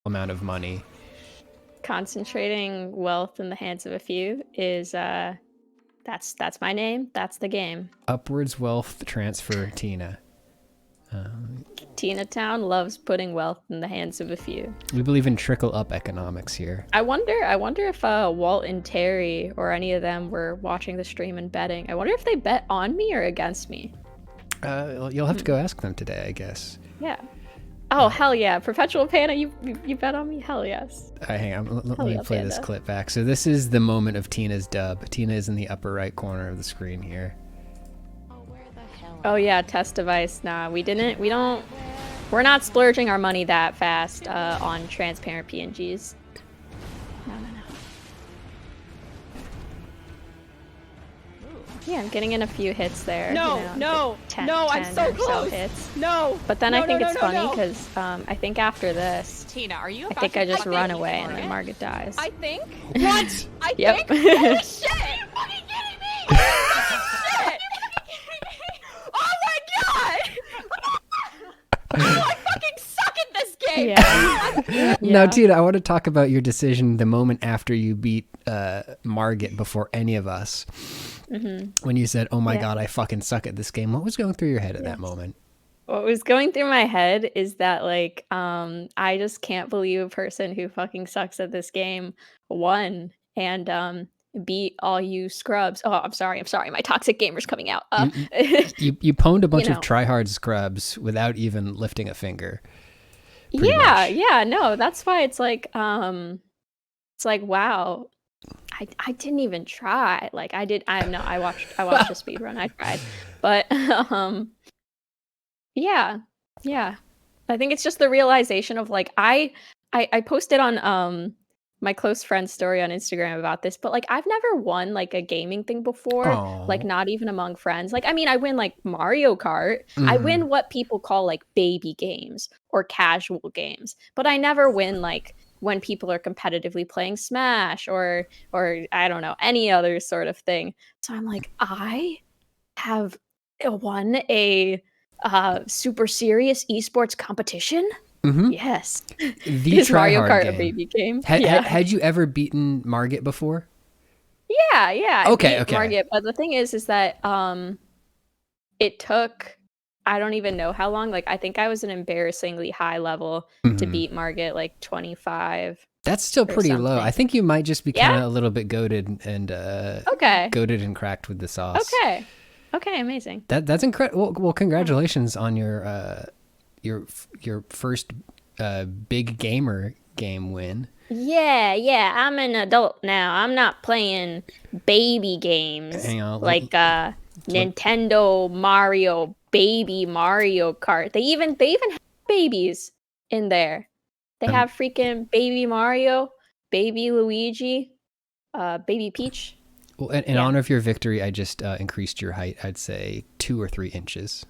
amount of money. Concentrating wealth in the hands of a few is that's my name. That's the game. Upwards wealth transfer, Tina. Tina Town loves putting wealth in the hands of a few. We believe in trickle-up economics here. I wonder if Walt and Terry or any of them were watching the stream and betting. I wonder if they bet on me or against me. You'll have to go ask them today, I guess. Yeah. Oh, hell yeah. Perpetual Panda, you bet on me? Hell yes. Hang on, let me play this clip back. So this is the moment of Tina's dub. Tina is in the upper right corner of the screen here. Oh yeah, test device. Nah, we're not splurging our money that fast on transparent PNGs. No. Yeah, I'm getting in a few hits there. No, you know, 10 I'm so close. Hits. No. But then I think it's funny because I think after this, Tina, are you? I think I just run away and then Margaret dies. I think. What? I Yep. think. Holy shit! Are you fucking kidding me? Holy shit! Oh my god! Oh, I fucking suck at this game. Yeah. Now, Tina, I want to talk about your decision the moment after you beat Margit before any of us. When you said, "Oh my god, I fucking suck at this game." What was going through your head at that moment? What was going through my head is that like I just can't believe a person who fucking sucks at this game won and beat all you scrubs. Oh, I'm sorry. My toxic gamer's coming out. You pwned a bunch of tryhard scrubs without even lifting a finger. Yeah, no, that's why it's like wow. I didn't even try. Like I watched a speed run. I tried. But yeah. I think it's just the realization of like I posted on my close friend's story on Instagram about this, but like I've never won like a gaming thing before. Aww. Like not even among friends. Like I mean I win like Mario Kart. I win what people call like baby games or casual games, but I never win like when people are competitively playing Smash or I don't know, any other sort of thing. So I'm like, I have won a super serious esports competition? Yes. Is Mario Kart a baby game? Had you ever beaten Margit before? Yeah. Okay. Margit, but the thing is that it took, I don't even know how long. Like I think I was an embarrassingly high level to beat Margit, like 25. That's still pretty low. I think you might just be kind of a little bit goated and goated and cracked with the sauce. Okay, amazing. That's incredible. Well, congratulations on your first big gamer game win. Yeah. I'm an adult now. I'm not playing baby games. Hang on, like Nintendo Mario, baby Mario Kart. They even have babies in there. They have freaking baby Mario, baby Luigi, baby Peach. Well, in honor of your victory, I just increased your height. I'd say 2 or 3 inches.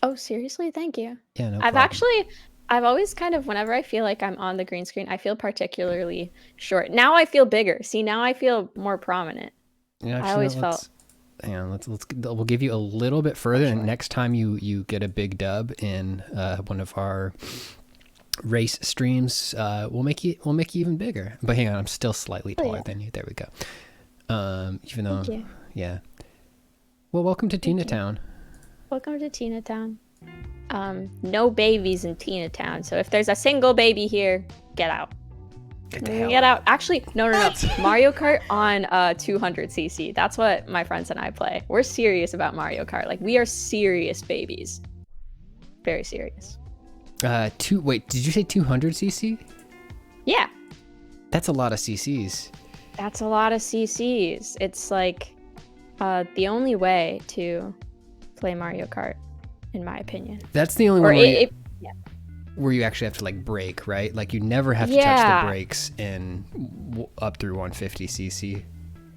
Oh, seriously? Thank you. Yeah, no problem. I've always kind of, whenever I feel like I'm on the green screen, I feel particularly short. Now I feel bigger. See, now I feel more prominent. Yeah, actually, I always felt. Hang on, we'll give you a little bit further, and next time you get a big dub in one of our race streams, we'll make you even bigger. But hang on, I'm still slightly taller than you. There we go. Even though, yeah. Well, welcome to Tina Town. Welcome to Tina Town. No babies in Tina Town. So if there's a single baby here, get out. Get out. Actually, no. Mario Kart on 200cc. That's what my friends and I play. We're serious about Mario Kart. Like we are serious babies. Very serious. Wait, did you say 200cc? Yeah. That's a lot of CCs. That's a lot of CCs. It's like the only way to play Mario Kart, in my opinion. That's the only one where you actually have to like brake, right? Like you never have to touch the brakes in up through 150cc.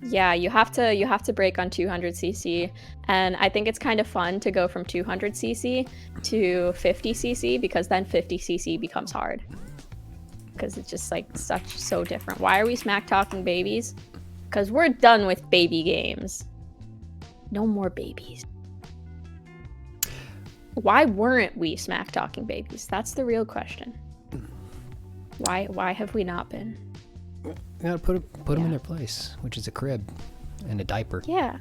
Yeah, you have to brake on 200cc, and I think it's kind of fun to go from 200cc to 50cc because then 50cc becomes hard. Because it's just like so different. Why are we smack talking babies? Because we're done with baby games. No more babies. Why weren't we smack talking babies? That's the real question. Why have we not been? You gotta put them in their place, which is a crib and a diaper. Yeah.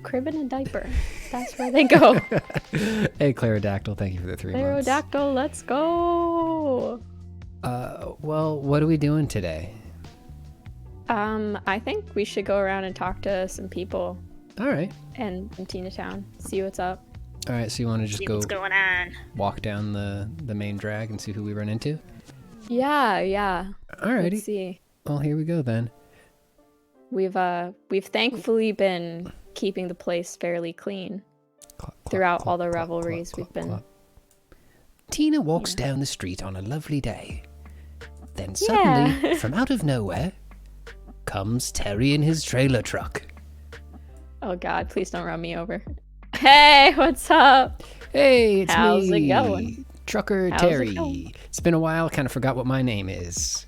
Crib and a diaper. That's where they go. Hey, Clarodactyl, thank you for the 3 months. Pterodactyl, let's go. Well, what are we doing today? I think we should go around and talk to some people All right. in Tina Town. See what's up. All right, so you want to just See go what's going on. walk down the main drag and see who we run into? Yeah. Alrighty. Let's see. Well, here we go then. We've thankfully been keeping the place fairly clean Clop, clop, throughout clop, all the clop, revelries clop, we've been. clop. Tina walks down the street on a lovely day. Then suddenly, from out of nowhere, comes Terry in his trailer truck. Oh God, please don't run me over. Hey, what's up? Hey, it's How's me, it going? Trucker How's it Terry. going? It's been a while, kind of forgot what my name is.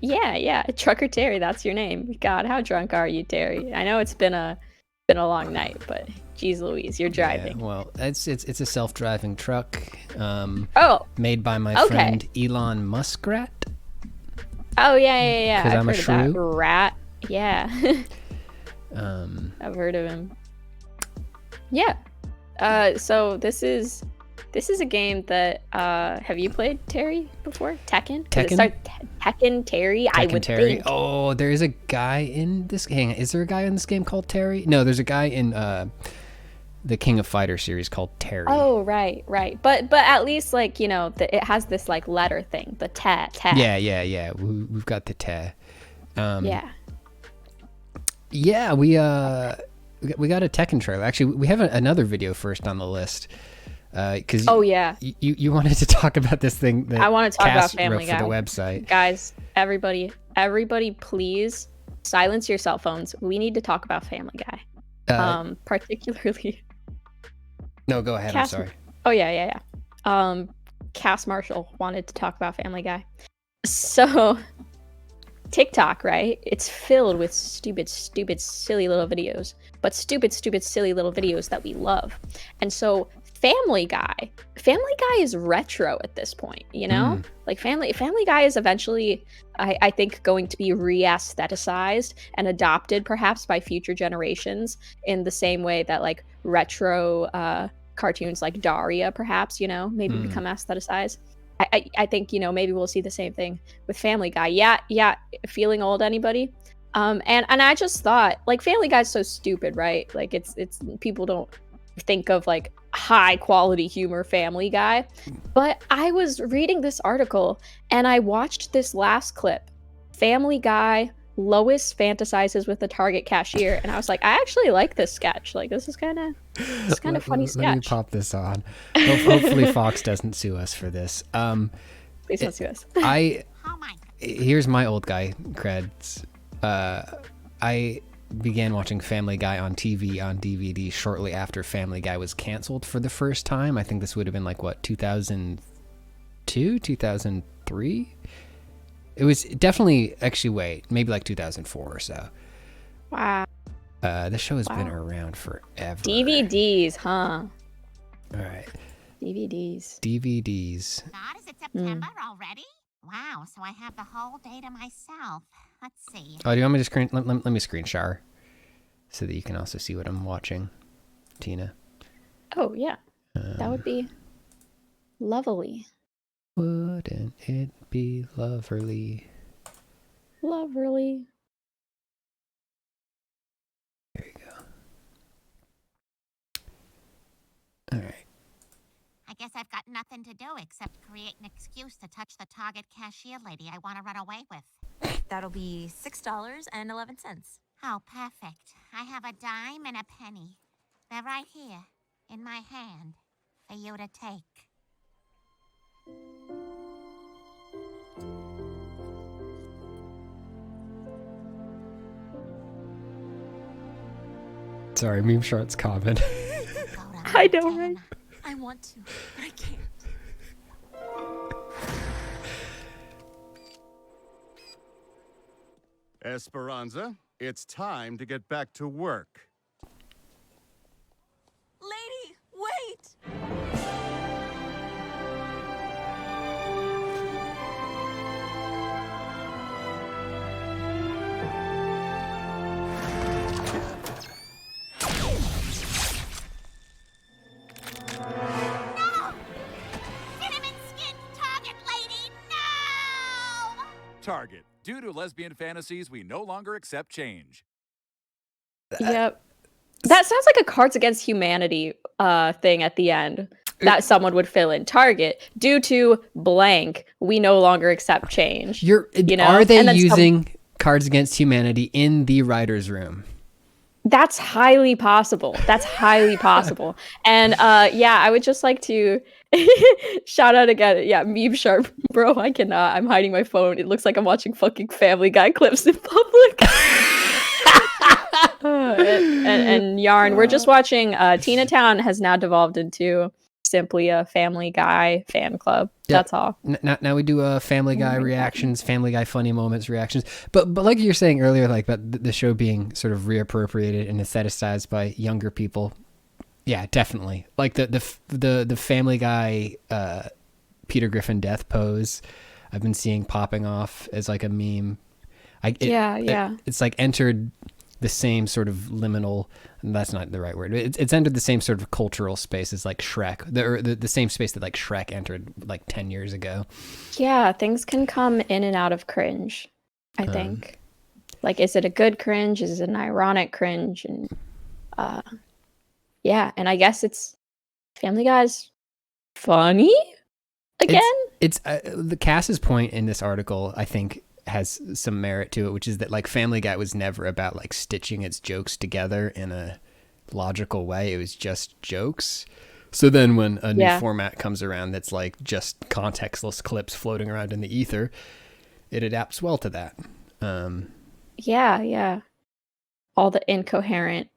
Yeah, Trucker Terry, that's your name. God, how drunk are you, Terry? I know it's been a long night, but geez Louise, you're driving. Yeah, well, it's a self-driving truck. Oh, Made by my friend Elon Muskrat. oh yeah. 'Cause I've I'm a heard of that. shrew? Rat. Yeah. I've heard of him. Yeah. So this is a game that have you played, Terry, before? Tekken? Does it start Tekken Terry? I would Terry. think. Oh, there is a guy in this. Hang on, is there a guy in this game called Terry? No, there's a guy in the King of Fighters series called Terry. Oh, right. But at least like it has this like letter thing, the te. Yeah. We've got the te. Yeah. Yeah, we got a Tekken trailer. Actually, we have another video first on the list. Because you wanted to talk about this thing that I want to talk about Cass Family wrote Guy for the website. Guys, everybody, please silence your cell phones. We need to talk about Family Guy. Particularly. No, go ahead. Cass, I'm sorry. Oh yeah. Cass Marshall wanted to talk about Family Guy. So TikTok, right? It's filled with stupid, silly little videos, but stupid, silly little videos that we love. And so Family Guy is retro at this point, Like Family Guy is eventually, I think, going to be re-aestheticized and adopted perhaps by future generations in the same way that like retro cartoons like Daria perhaps, maybe become aestheticized. I think, maybe we'll see the same thing with Family Guy. Yeah, feeling old, anybody? And I just thought, like, Family Guy's so stupid, right? Like, it's people don't think of like high quality humor Family Guy. But I was reading this article and I watched this last clip. Family Guy, Lois fantasizes with the Target cashier, and I was like, I actually like this sketch. Like, this is kind of funny sketch. Let me pop this on. Hopefully Fox doesn't sue us for this. Please don't sue us. Here's my old guy creds. I began watching Family Guy on TV on DVD shortly after Family Guy was canceled for the first time. I think this would have been like, what, 2002, 2003? It was definitely, actually, maybe like 2004 or so. Wow. The show has been around forever. DVDs, huh? All right. DVDs. God, is it September already? Wow, so I have the whole day to myself. Let's see. Oh, do you want me to screen? Let me screen share so that you can also see what I'm watching, Tina. Oh, yeah. That would be lovely. Wouldn't it be lovely? Lovely. There you go. All right. I guess I've got nothing to do except create an excuse to touch the Target cashier lady I want to run away with. That'll be $6.11. Oh, perfect. I have a dime and a penny. They're right here, in my hand, for you to take. Sorry, meme shorts common. I know, right? I want to, but I can't. Esperanza, it's time to get back to work. Lady, wait! Target. Due to lesbian fantasies, we no longer accept change. Yep. That sounds like a Cards Against Humanity thing at the end that someone would fill in. Target, due to blank, we no longer accept change. You know? Are they using Cards Against Humanity in the writer's room? That's highly possible. That's highly possible. And yeah, I would just like to shout out again. Yeah, Meme Sharp, bro. I cannot. I'm hiding my phone. It looks like I'm watching fucking Family Guy clips in public. and Yarn, we're just watching. Tina Town has now devolved into simply a Family Guy fan club. Yep. That's all. Now we do Family Guy reactions, Family Guy funny moments reactions. But like you were saying earlier, like about the show being sort of reappropriated and aestheticized by younger people. Yeah, definitely. Like the Family Guy Peter Griffin death pose, I've been seeing popping off as like a meme. It's like entered the same sort of liminal, that's not the right word, it's entered the same sort of cultural space as like Shrek, the same space that like Shrek entered like 10 years ago. Yeah, things can come in and out of cringe, I think. Like, is it a good cringe? Is it an ironic cringe? And yeah, and I guess it's Family Guy's funny again. It's the Cass's point in this article, I think, has some merit to it, which is that like Family Guy was never about like stitching its jokes together in a logical way. It was just jokes. So then when a new format comes around that's like just contextless clips floating around in the ether, it adapts well to that. Yeah. All the incoherent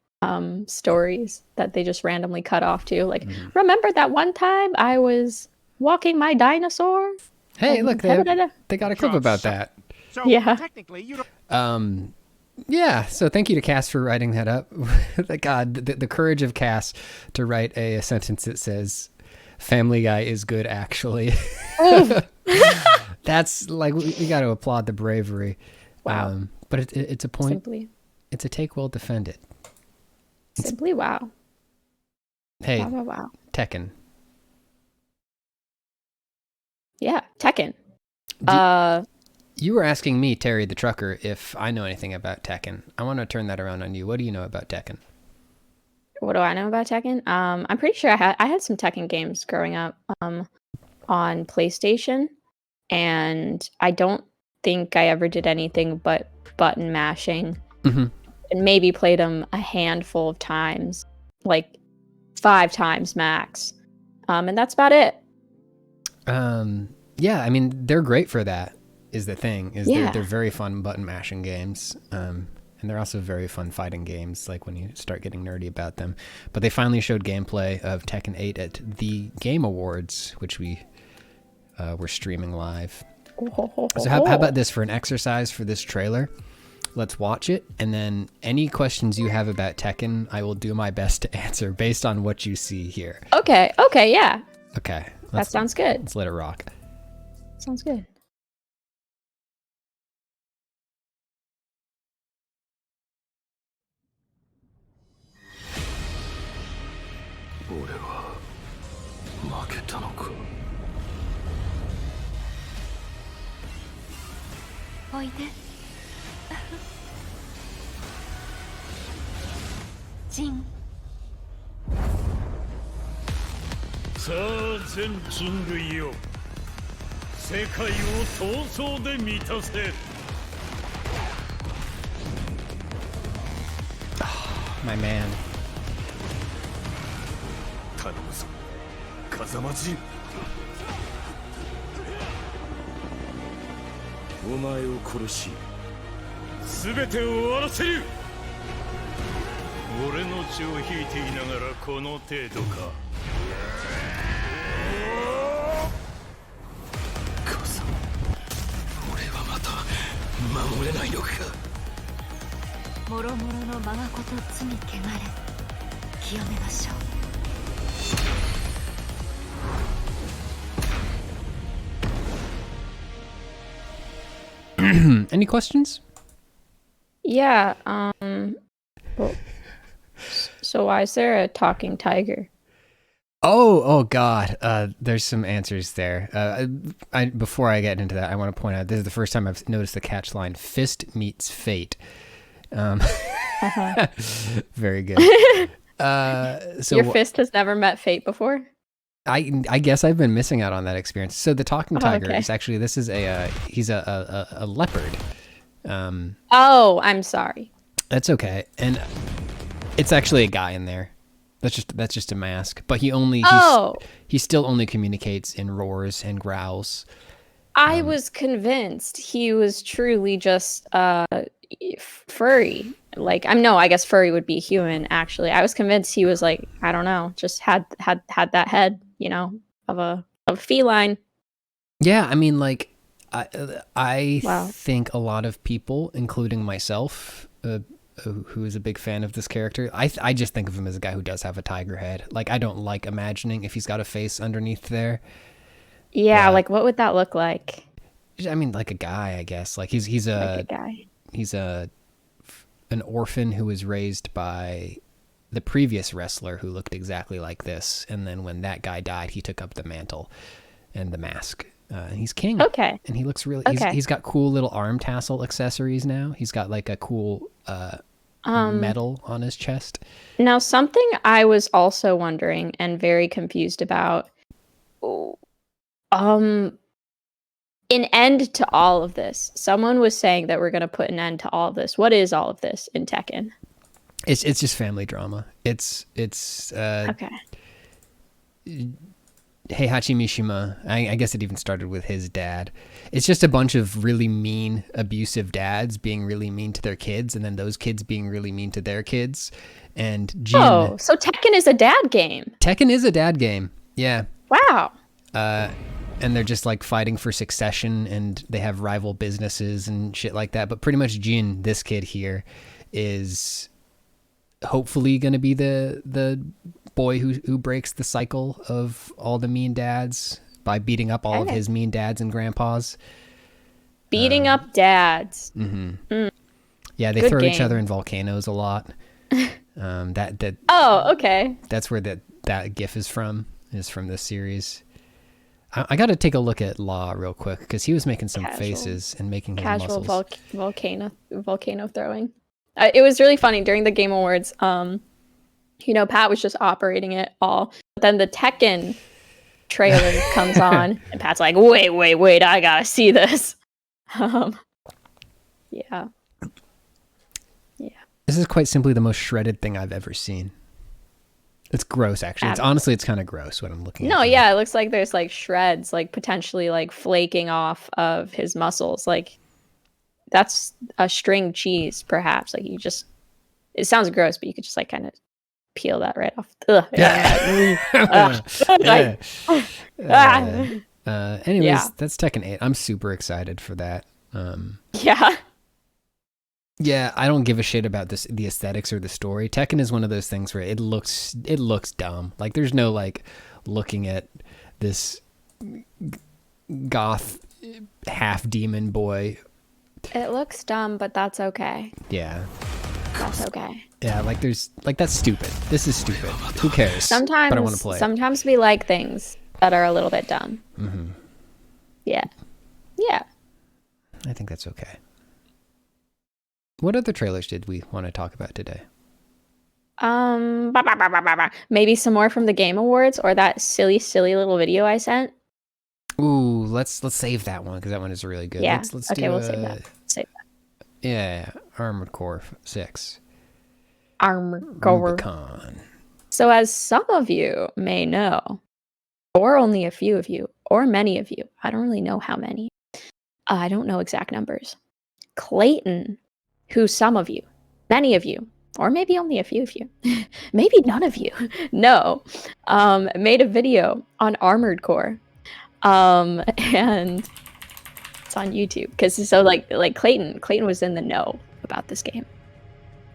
stories that they just randomly cut off to. Like, remember that one time I was walking my dinosaur? Hey, look, they got a clip about that. So technically, you don't. Yeah. So thank you to Cass for writing that up. God, the courage of Cass to write a sentence that says, "Family Guy is good, actually." That's like we got to applaud the bravery. Wow. But it's a point. It's a take well defended. Simply wow. Hey, wow. Tekken. Yeah, Tekken. You were asking me, Terry the Trucker, if I know anything about Tekken. I want to turn that around on you. What do you know about Tekken? What do I know about Tekken? I'm pretty sure I had some Tekken games growing up on PlayStation, and I don't think I ever did anything but button mashing, and maybe played them a handful of times, like 5 times max, and that's about it. Yeah, I mean, they're great for that. Is the thing they're very fun button mashing games, and they're also very fun fighting games, like when you start getting nerdy about them. But they finally showed gameplay of Tekken 8 at the Game Awards, which we were streaming live. So how about this for an exercise for this trailer? Let's watch it, and then any questions you have about Tekken, I will do my best to answer based on what you see here. Okay, yeah. Okay. That sounds good. Let's let it rock. Sounds good. 俺は負けたのか。おいで。ジン。さあ全人類よ、世界を闘争で満たせ。My man. 頼むぞ、風間陣。お前を殺し、全てを終わらせる。俺の血を引いていながらこの程度か。風間、俺はまた守れないのか。もろもろのままこと罪汚れ、清めましょう。Any questions? Yeah. Well, so why is there a talking tiger? Oh God. There's some answers there. Before I get into that, I want to point out this is the first time I've noticed the catch line: "Fist meets fate." Very good. So Your fist has never met fate before? I guess I've been missing out on that experience. So the talking tiger okay. is actually he's a leopard. Oh, I'm sorry. That's okay, and it's actually a guy in there. That's just a mask, but he still only communicates in roars and growls. I was convinced he was truly just furry. Like I guess furry would be human. Actually, I was convinced he was like, I don't know, just had that head, of a feline. Yeah, I mean, like I think a lot of people, including myself, who is a big fan of this character, I just think of him as a guy who does have a tiger head. Like, I don't like imagining if he's got a face underneath there. Yeah, like what would that look like? I mean, like a guy, I guess. Like he's Like a guy. He's an orphan who was raised by the previous wrestler who looked exactly like this, and then when that guy died, he took up the mantle and the mask. And he's king. Okay. And he looks really. Okay. He's got cool little arm tassel accessories now. He's got like a cool medal on his chest. Now, something I was also wondering and very confused about. An end to all of this. Someone was saying that we're going to put an end to all of this. What is all of this in Tekken? It's just family drama. It's okay. Heihachi Mishima, I guess it even started with his dad. It's just a bunch of really mean, abusive dads being really mean to their kids, and then those kids being really mean to their kids. And Jin, oh, so Tekken is a dad game. Tekken is a dad game. Yeah. Wow. And they're just like fighting for succession, and they have rival businesses and shit like that. But pretty much Jin, this kid here, is hopefully going to be the boy who breaks the cycle of all the mean dads by beating up all of his mean dads and grandpas. Beating up dads. Mm-hmm. Yeah, they Good throw game. each other in volcanoes a lot. That Oh, okay. That's where that GIF is from this series. I got to take a look at Law real quick because he was making some faces and making his muscles. Volcano throwing. It was really funny during the Game Awards. Pat was just operating it all. But then the Tekken trailer comes on, and Pat's like, "Wait! I gotta see this." Yeah. This is quite simply the most shredded thing I've ever seen. It's gross, actually. It's kind of gross what I'm looking at. No, yeah, it looks like there's like shreds, like potentially like flaking off of his muscles. Like that's a string cheese, perhaps. Like it sounds gross, but you could just like kind of peel that right off. Ugh. Anyways, that's Tekken 8. I'm super excited for that. Yeah. Yeah, I don't give a shit about the aesthetics or the story. Tekken is one of those things where it looks dumb. Like there's no like looking at this goth half demon boy. It looks dumb, but that's okay. Yeah. That's okay. Yeah, like that's stupid. This is stupid. Who cares? Sometimes, but I want to play. Sometimes we like things that are a little bit dumb. Mm-hmm. Yeah. I think that's okay. What other trailers did we want to talk about today? Maybe some more from the Game Awards or that silly little video I sent. Ooh, let's save that one because that one is really good. Yeah. Let's okay, do we'll save that. Yeah, Armored Core 6. Armored Core. Rubicon. So as some of you may know, or only a few of you, or many of you, I don't really know how many. I don't know exact numbers. Clayton, who some of you, many of you, or maybe only a few of you, maybe none of you, made a video on Armored Core. And it's on YouTube. Because so like Clayton was in the know about this game,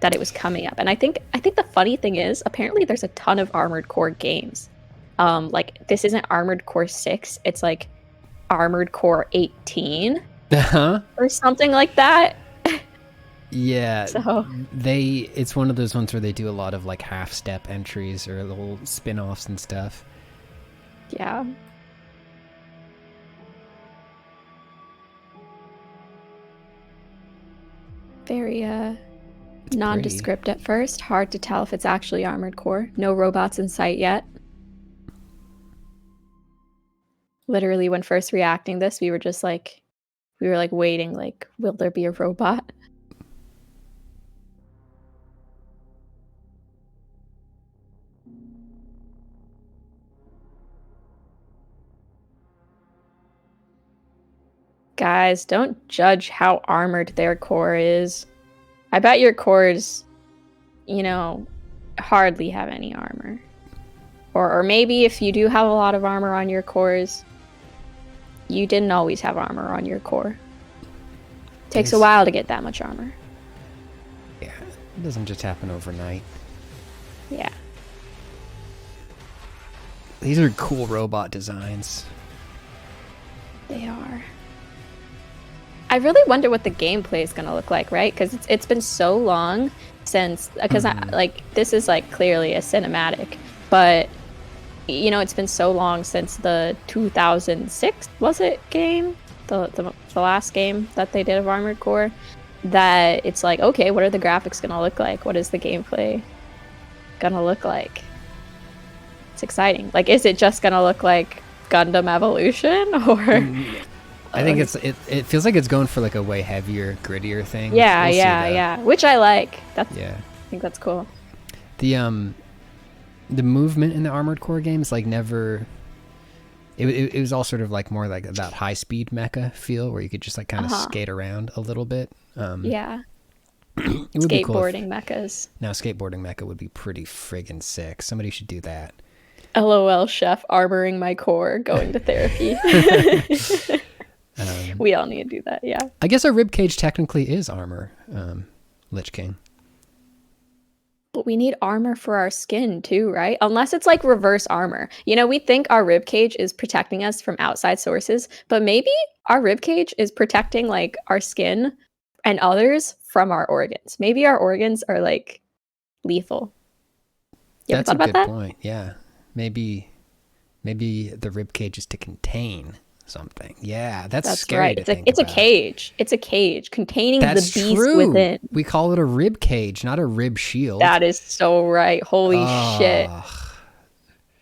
that it was coming up. And I think the funny thing is, apparently there's a ton of Armored Core games. Like this isn't Armored Core 6, it's like Armored Core 18 or something like that. Yeah, so it's one of those ones where they do a lot of like half step entries or little spin-offs and stuff. Yeah. Very nondescript at first. Hard to tell if it's actually armored core. No robots in sight yet. Literally, when first reacting this, we were waiting, like, will there be a robot? Guys, don't judge how armored their core is. I bet your cores, you know, hardly have any armor. Or maybe if you do have a lot of armor on your cores, you didn't always have armor on your core. Takes a while to get that much armor. Yeah, it doesn't just happen overnight. Yeah. These are cool robot designs. They are. I really wonder what the gameplay is going to look like, right? Because it's been so long since... Because, this is, like, clearly a cinematic. But, you know, it's been so long since the 2006, was it, game? The last game that they did of Armored Core. That it's like, okay, what are the graphics going to look like? What is the gameplay going to look like? It's exciting. Like, is it just going to look like Gundam Evolution? Or... I think it feels like it's going for like a way heavier, grittier thing. Yeah, We'll see, yeah. Which I like. I think that's cool. The movement in the Armored Core games like never. It was all sort of like more like that high speed mecha feel where you could just like kind of skate around a little bit. Yeah. It would be cool skateboarding mechas. Now skateboarding mecha would be pretty friggin' sick. Somebody should do that. LOL, chef, armoring my core, going to therapy. We all need to do that, yeah. I guess our ribcage technically is armor, Lich King. But we need armor for our skin too, right? Unless it's like reverse armor. You know, we think our ribcage is protecting us from outside sources, but maybe our ribcage is protecting like our skin and others from our organs. Maybe our organs are like lethal. You ever That's thought a about good that? point. Yeah, maybe the ribcage is to contain something. Yeah, that's scary. Right. It's a cage. It's a cage containing the beast within. We call it a rib cage, not a rib shield. That is so right. Holy shit.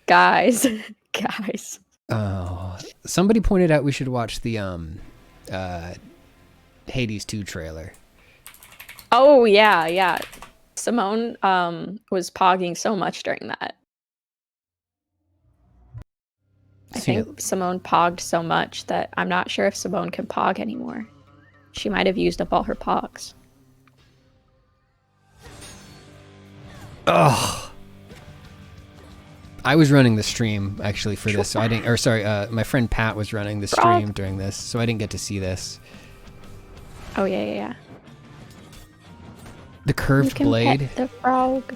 Guys. Oh, somebody pointed out we should watch the Hades 2 trailer. Oh yeah. Simone was pogging so much during that. I think Simone pogged so much that I'm not sure if Simone can pog anymore. She might have used up all her pogs. Oh, I was running the stream actually for this, so I didn't. Or sorry, my friend Pat was running the stream during this, so I didn't get to see this. Oh yeah. The curved blade. Pet the frog.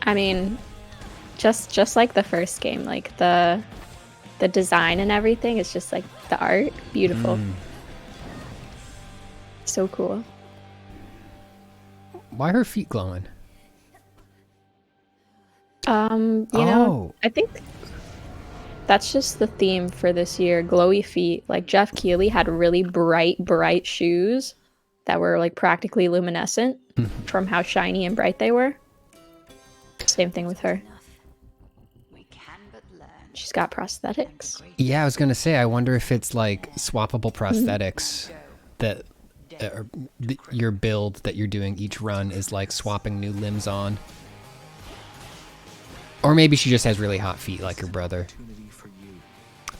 I mean, just like the first game, like the design and everything is just like the art, beautiful. So cool. Why are her feet glowing? You know, I think that's just the theme for this year, glowy feet. Like Jeff Keighley had really bright shoes that were like practically luminescent from how shiny and bright they were. Same thing with her. She's got prosthetics. Yeah, I was gonna say, I wonder if it's like swappable prosthetics that your build that you're doing each run is like swapping new limbs on. Or maybe she just has really hot feet like her brother.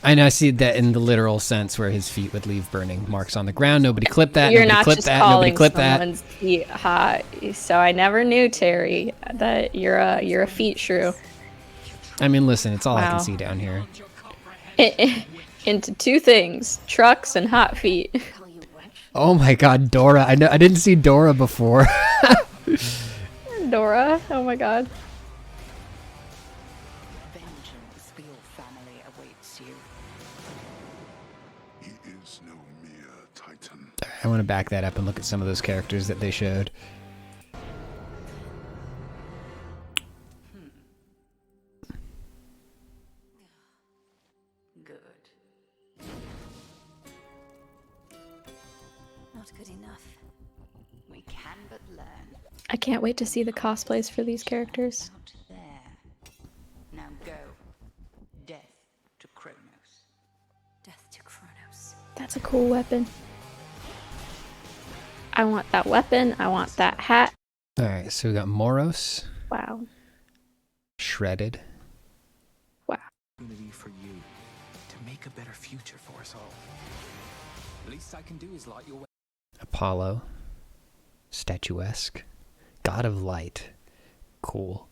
I know, I see that in the literal sense where his feet would leave burning marks on the ground. Nobody clipped that. You're nobody not clipped just that. calling Nobody clipped someone's that. feet hot. So I never knew, Terry, that you're a feet shrew. I mean, listen, it's all I can see down here. Into two things: trucks and hot feet. Oh my God, Dora! I didn't see Dora before. Dora, oh my God. Vengeance for your family awaits you. He is no mere titan. I want to back that up and look at some of those characters that they showed. not good enough. We can but learn. I can't wait to see the cosplays for these characters. Out there. Now go. Death to Kronos. Death to Kronos. That's a cool weapon. I want that weapon. I want that hat. All right, so we got Moros, Wow. Shredded. Wow. Opportunity for you to make a better future for us all. The least I can do is light your way. Apollo, statuesque, god of light, cool.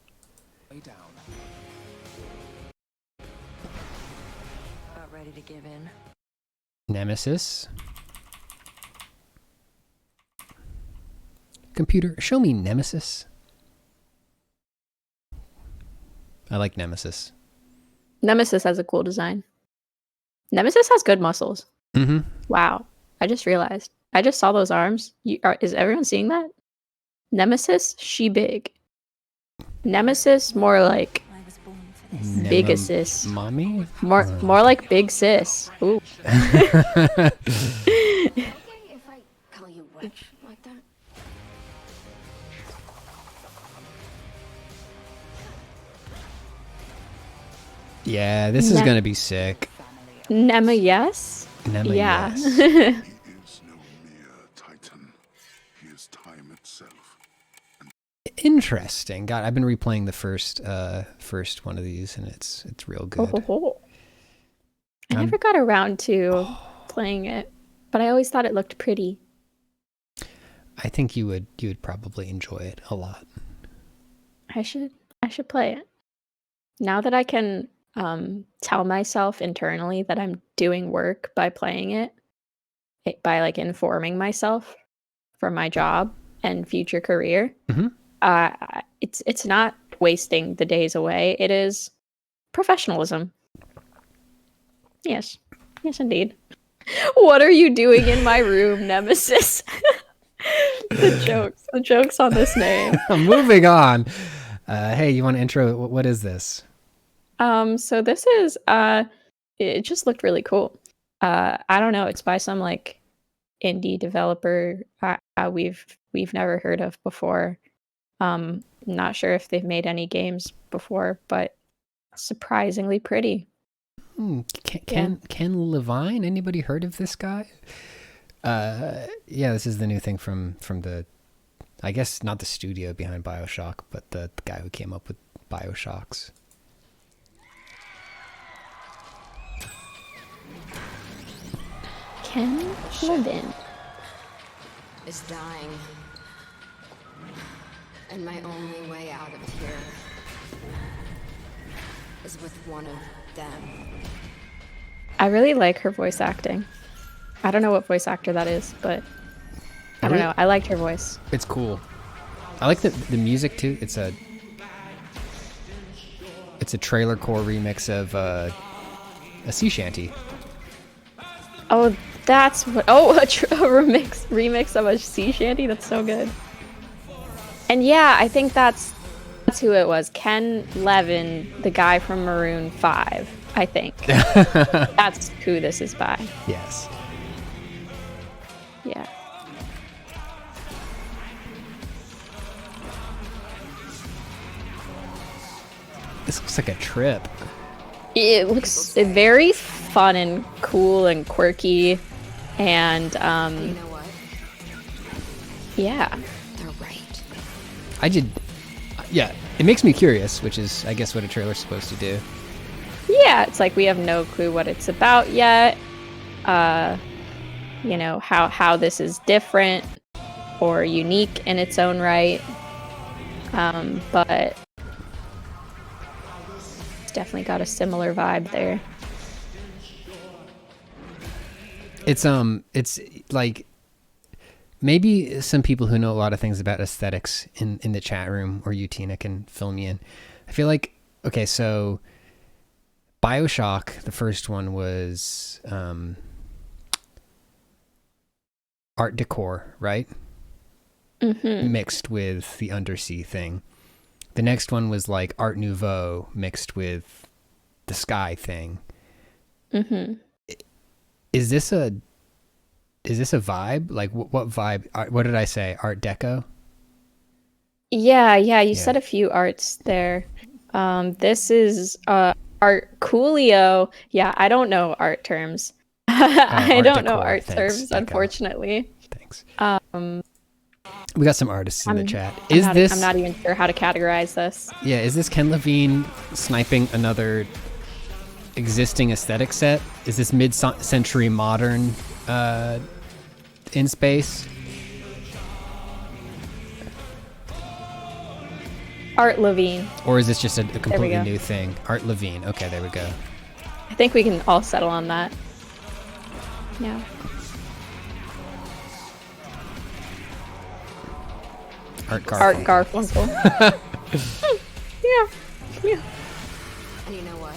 Down. About ready to give in. Nemesis. Computer, show me Nemesis. I like Nemesis. Nemesis has a cool design. Nemesis has good muscles. Mm-hmm. Wow. I just realized. I just saw those arms. Is everyone seeing that? Nemesis, she big. Nemesis, more like I was born for this. big assist. Mommy? More like big sis. Ooh. If I call you witch like that. Yeah, this is gonna be sick. Nema, yes? Nema, Yeah. yes. He is no mere titan. He is time itself. Interesting. God, I've been replaying the first one of these, and it's real good. I never got around to playing it, but I always thought it looked pretty. I think you would probably enjoy it a lot. I should play it. Now that I can tell myself internally that I'm doing work by playing it, by like informing myself for my job and future career, Mhm. It's not wasting the days away. It is professionalism. Yes, indeed. What are you doing in my room, Nemesis? the jokes on this name. Moving on. Hey, you want to intro? What is this? So this is it just looked really cool. I don't know, it's by some like indie developer we've never heard of before. Not sure if they've made any games before, but surprisingly pretty. Ken Levine? Anybody heard of this guy? Yeah, this is the new thing from the, I guess not the studio behind BioShock, but the guy who came up with BioShocks. Ken Levine Is dying. And my only way out of here is with one of them. I really like her voice acting. I don't know what voice actor that is, but I don't know. I liked her voice. It's cool. I like the music too. It's a trailer core remix of a sea shanty. Oh, that's what. Oh, a remix of a sea shanty. That's so good. And yeah, I think that's who it was. Ken Levin, the guy from Maroon 5. I think that's who this is by. Yes. Yeah. This looks like a trip. It looks very fun and cool and quirky, and You know what? yeah. They're right. Yeah, it makes me curious, which is, I guess, what a trailer's supposed to do. Yeah, it's like we have no clue what it's about yet. You know, how this is different or unique in its own right. But it's definitely got a similar vibe there. It's like maybe some people who know a lot of things about aesthetics in the chat room, or you, Tina, can fill me in. I feel like, okay, so BioShock, the first one was art decor, right? Mm-hmm. Mixed with the undersea thing. The next one was like Art Nouveau mixed with the sky thing. Mm-hmm. Is this a is this a vibe? Like what vibe? What did I say? Art Deco? Yeah, you said a few arts there. This is art coolio. Yeah, I don't know art terms. I don't know art terms, unfortunately. Thanks. We got some artists in the chat. I'm not even sure how to categorize this. Yeah, is this Ken Levine sniping another existing aesthetic set? Is this mid-century modern in space? Art Levine. Or is this just a completely new thing? Art Levine. Okay, there we go. I think we can all settle on that. Yeah. Art Garfunkel. Art Garfunkel. Yeah. And you know what?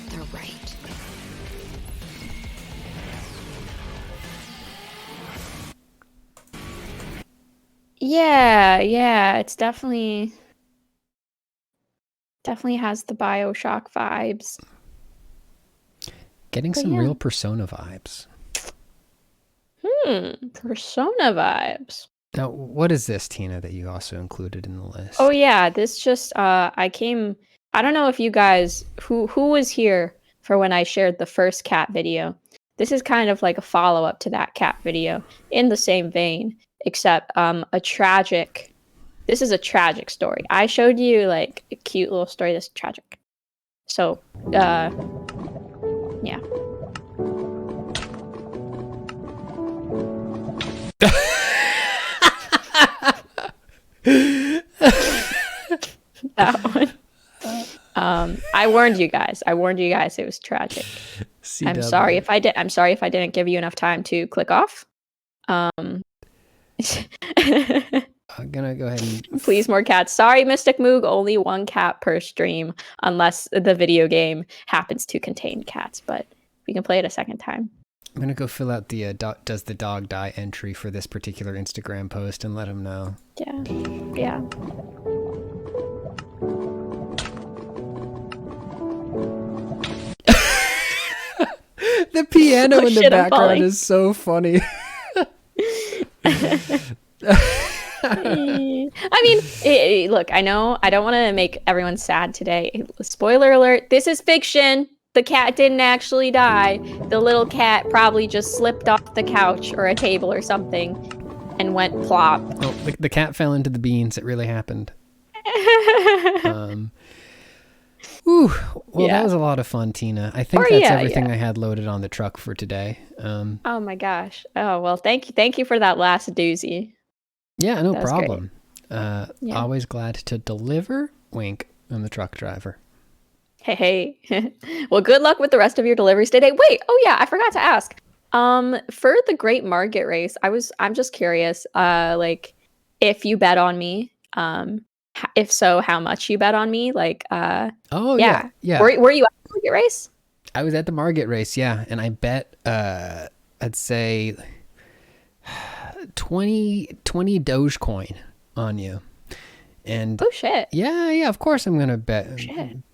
They're right. Yeah, it's definitely has the BioShock vibes. Getting some real Persona vibes. Persona vibes. Now, what is this, Tina, that you also included in the list? Oh yeah, this just I don't know if you guys who was here for when I shared the first cat video. This is kind of like a follow-up to that cat video in the same vein, except this is a tragic story. I showed you like a cute little story that's tragic. So, yeah. That one. I warned you guys. It was tragic. I'm sorry if I didn't give you enough time to click off. I'm gonna go ahead and please more cats. Sorry, Mystic Moog, only one cat per stream unless the video game happens to contain cats, but we can play it a second time. I'm gonna go fill out the does the dog die entry for this particular Instagram post and let him know. Yeah. The piano in the background is so funny. I mean, look, I know I don't want to make everyone sad today. Spoiler alert, this is fiction. The cat didn't actually die. The little cat probably just slipped off the couch or a table or something and went plop. Oh, the cat fell into the beans. It really happened. That was a lot of fun, Tina. I think that's everything I had loaded on the truck for today. Oh my gosh. Oh, well, thank you for that last doozy. Yeah, no problem. Always glad to deliver. Wink. I'm the truck driver. Hey. Well, good luck with the rest of your deliveries today. Wait, I forgot to ask. For the Great Market Race, I'm just curious, like, if you bet on me, if so, how much you bet on me? Like, yeah. Were you at the Market Race? I was at the Market Race, yeah, and I bet, I'd say 20 Dogecoin on you. And oh shit! Yeah. Of course, I'm gonna bet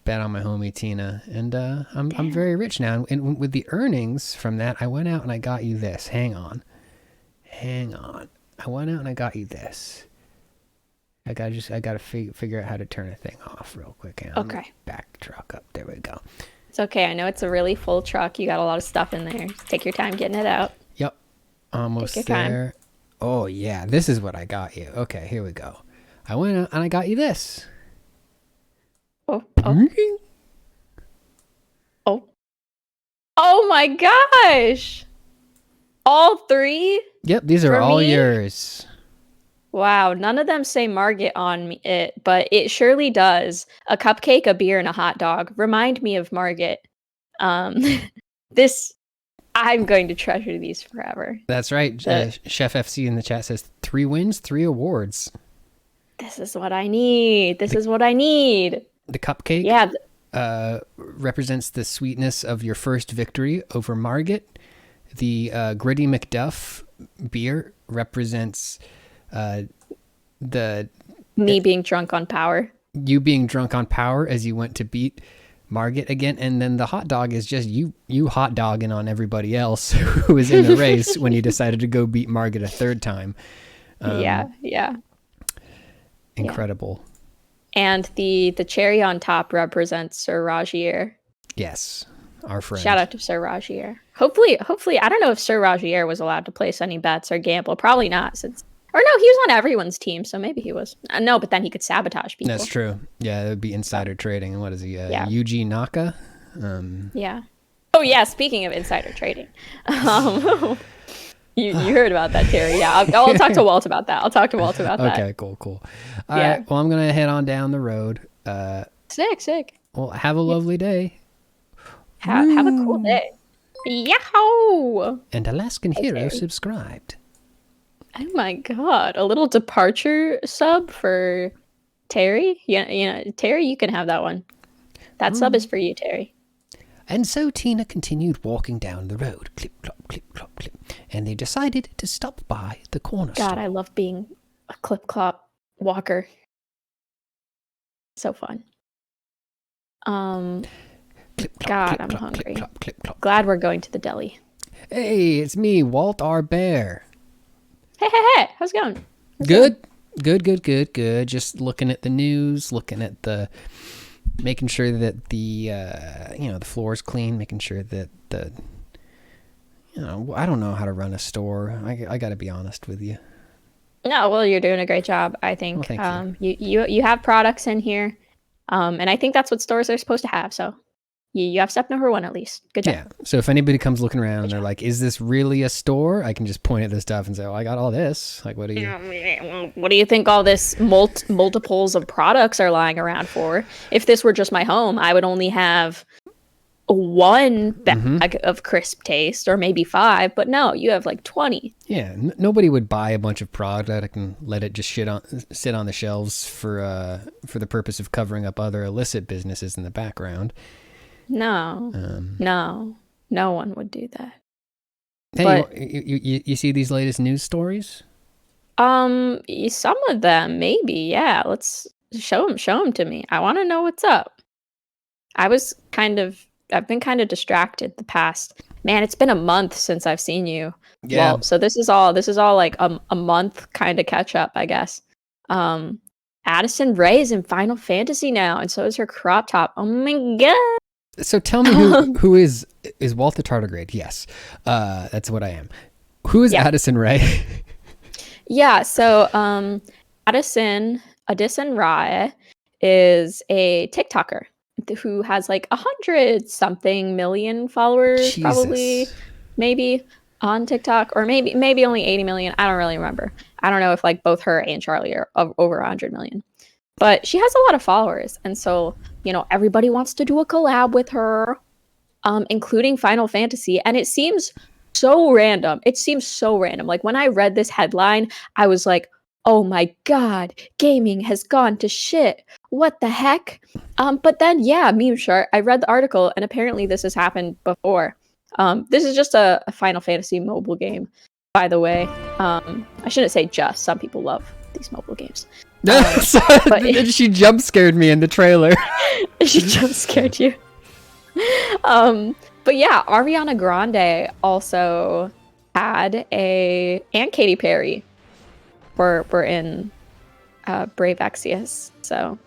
on my homie Tina, and I'm very rich now. And with the earnings from that, I went out and I got you this. Hang on. I went out and I got you this. I gotta figure out how to turn a thing off real quick. Okay. Back truck up. There we go. It's okay. I know it's a really full truck. You got a lot of stuff in there. Just take your time getting it out. Yep. Almost there. Time. Oh yeah, this is what I got you. Okay, here we go. I went out and I got you this. Oh my gosh! All three? Yep, these are all yours. Wow, none of them say Margit on it, but it surely does. A cupcake, a beer, and a hot dog. Remind me of Margit. I'm going to treasure these forever. That's right. Chef FC in the chat says 3 wins, 3 awards. This is what I need. The cupcake represents the sweetness of your first victory over Margit. The Gritty McDuff beer represents me being drunk on power. You being drunk on power as you went to beat Margit again, and then the hot dog is just you hot dogging on everybody else who was in the race when you decided to go beat Margit a third time. Yeah. Incredible. And the cherry on top represents Sir Rajier. Yes, our friend. Shout out to Sir Rajier. Hopefully, I don't know if Sir Rajier was allowed to place any bets or gamble. Probably not, or no, he was on everyone's team, so maybe he was. No, but then he could sabotage people. That's true. Yeah, it would be insider trading. And what is he? Yeah. Yuji Naka? Yeah. Oh, yeah, speaking of insider trading. You heard about that, Terry. Yeah, I'll talk to Walt about that. Okay, cool. All right, well, I'm going to head on down the road. Sick. Well, have a lovely day. Have a cool day. Yahoo! And Alaskan Hero Terry. subscribed. Oh my god, a little departure sub for Terry? Yeah, Terry, you can have that one. That sub is for you, Terry. And so Tina continued walking down the road, clip, clop, clip, clop, clip, and they decided to stop by the corner store. God, I love being a clip-clop walker. So fun. Clip, clop, God, clip, I'm clop, hungry. Clip, clop, clip, clop. Glad we're going to the deli. Hey, it's me, Walt R. Bear. Hey, how's it going? Good. Just looking at the news, making sure that the floor's clean, making sure that I don't know how to run a store. I got to be honest with you. No, well, you're doing a great job, I think. Well, thank you have products in here, and I think that's what stores are supposed to have. So you have step number one at least. Good job. Yeah. So if anybody comes looking around and they're like, "Is this really a store?" I can just point at the stuff and say, "Oh, I got all this." Like, what do you? What do you think all this multiples of products are lying around for? If this were just my home, I would only have one bag of crisp taste, or maybe 5. But no, you have like 20. Yeah. Nobody would buy a bunch of product and let it just sit on the shelves for the purpose of covering up other illicit businesses in the background. No, no one would do that. Hey, But you see these latest news stories? some of them maybe, yeah. Let's show them to me. I want to know what's up. I've been kind of distracted the past. Man, it's been a month since I've seen you. Yeah. Well, so this is all like a month kind of catch up, I guess. Addison Rae is in Final Fantasy now, and so is her crop top. Oh my god. So tell me who is Walter Tardigrade? Yes, that's what I am. Who is Addison Rae? Yeah, so Addison Rae is a TikToker who has like 100-something million followers, Jesus. probably, maybe on TikTok, or maybe only 80 million. I don't really remember. I don't know if like both her and Charlie are over 100 million. But she has a lot of followers, and so, everybody wants to do a collab with her, including Final Fantasy, and it seems so random. Like, when I read this headline, I was like, oh my god, gaming has gone to shit. What the heck? But then, yeah, Meme Chart, I read the article, and apparently this has happened before. This is just a Final Fantasy mobile game, by the way. I shouldn't say just. Some people love these mobile games. But she jump scared me in the trailer. She jump scared you. But yeah, Ariana Grande also had and Katy Perry were in Brave Exvius. So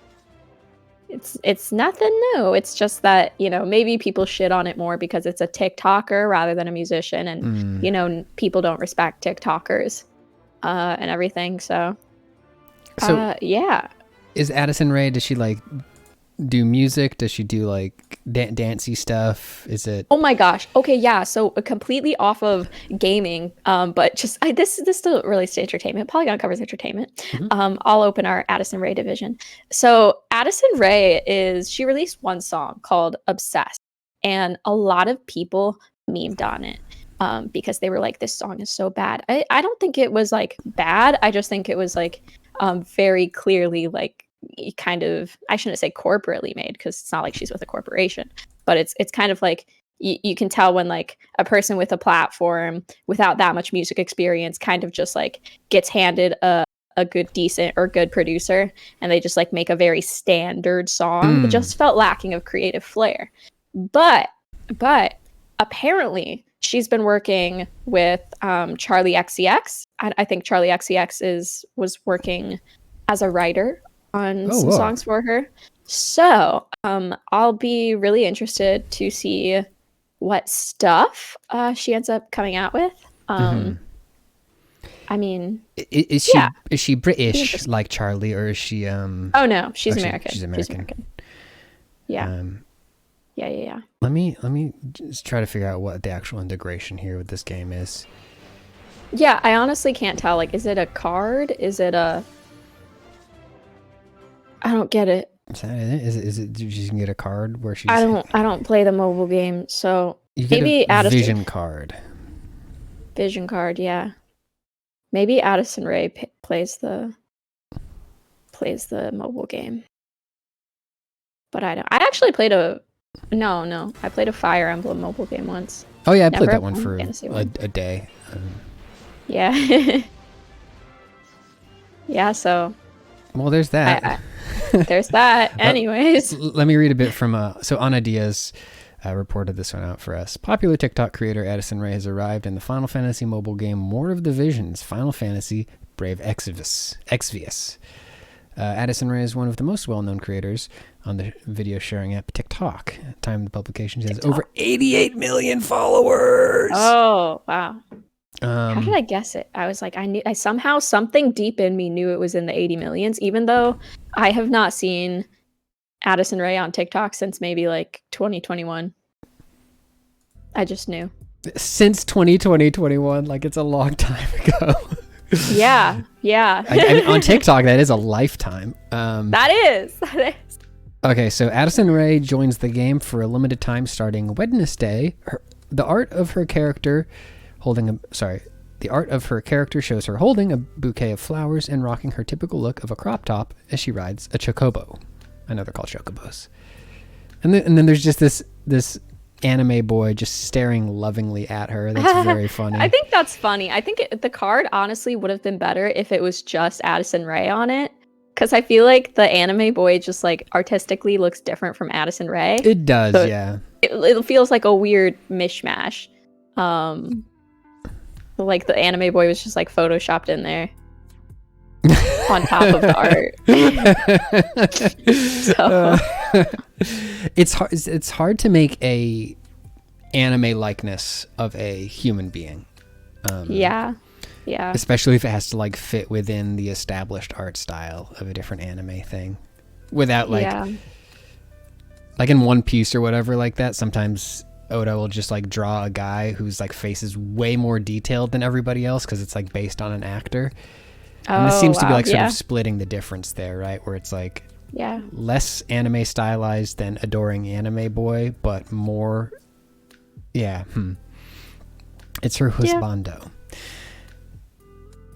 it's nothing new. It's just that, maybe people shit on it more because it's a TikToker rather than a musician, and people don't respect TikTokers and everything. So yeah. Is Addison Rae, does she like do music? Does she do like dancey stuff? Is it? Oh my gosh. Okay, yeah. So completely off of gaming, but just this still relates to entertainment. Polygon covers entertainment. I'll open our Addison Rae division. So Addison Rae she released one song called "Obsessed," and a lot of people memed on it. Because they were like, this song is so bad. I don't think it was like bad. I just think it was like very clearly like kind of, I shouldn't say corporately made, because it's not like she's with a corporation, but it's kind of like you can tell when like a person with a platform without that much music experience kind of just like gets handed a a good decent or good producer and they just like make a very standard song that just felt lacking of creative flair. But apparently she's been working with Charlie XCX. I think Charlie XCX was working as a writer on some songs for her. So I'll be really interested to see what stuff she ends up coming out with. I mean, is she British like Charlie, or is she? Oh no, she's American. She's American. Yeah. Yeah. Let me just try to figure out what the actual integration here with this game is. Yeah, I honestly can't tell. Like, is it a card? Is it a? I don't get it. Is that it? Is it you can get a card where she's? I don't play the mobile game, so you get maybe a Addison vision card. Vision card, yeah. Maybe Addison Rae plays the mobile game, but I don't. I actually played a I played a Fire Emblem mobile game once. Oh yeah, I played that one for a day. Yeah. Yeah. So. Well, there's that. There's that. Anyways, let me read a bit from so Ana Diaz reported this one out for us. Popular TikTok creator Addison Rae has arrived in the Final Fantasy mobile game War of the Visions, Final Fantasy Brave Exvius. Addison Rae is one of the most well-known creators on the video sharing app TikTok. At the time of the publication, she has over 88 million followers. Oh, wow. How did I guess it? I was like, I somehow something deep in me knew it was in the 80 millions, even though I have not seen Addison Rae on TikTok since maybe like 2021. I just knew. Since 2021, like it's a long time ago. Yeah. I mean, on TikTok, that is a lifetime. That is. Okay, so Addison Rae joins the game for a limited time starting Wednesday. The art of her character shows her holding a bouquet of flowers and rocking her typical look of a crop top as she rides a chocobo. I know they're called chocobos. And then there's just this anime boy just staring lovingly at her. That's very funny. I think that's funny. I think the card honestly would have been better if it was just Addison Rae on it, because I feel like the anime boy just like artistically looks different from Addison Rae. It does, so yeah. It feels like a weird mishmash. Like the anime boy was just like photoshopped in there on top of the art. It's hard to make a anime likeness of a human being. Yeah. Especially if it has to like fit within the established art style of a different anime thing, without like in One Piece or whatever like that. Sometimes Oda will just like draw a guy whose like face is way more detailed than everybody else because it's like based on an actor. And this seems to be like sort of splitting the difference there, right? Where it's like less anime stylized than adoring anime boy, but more it's her husbando.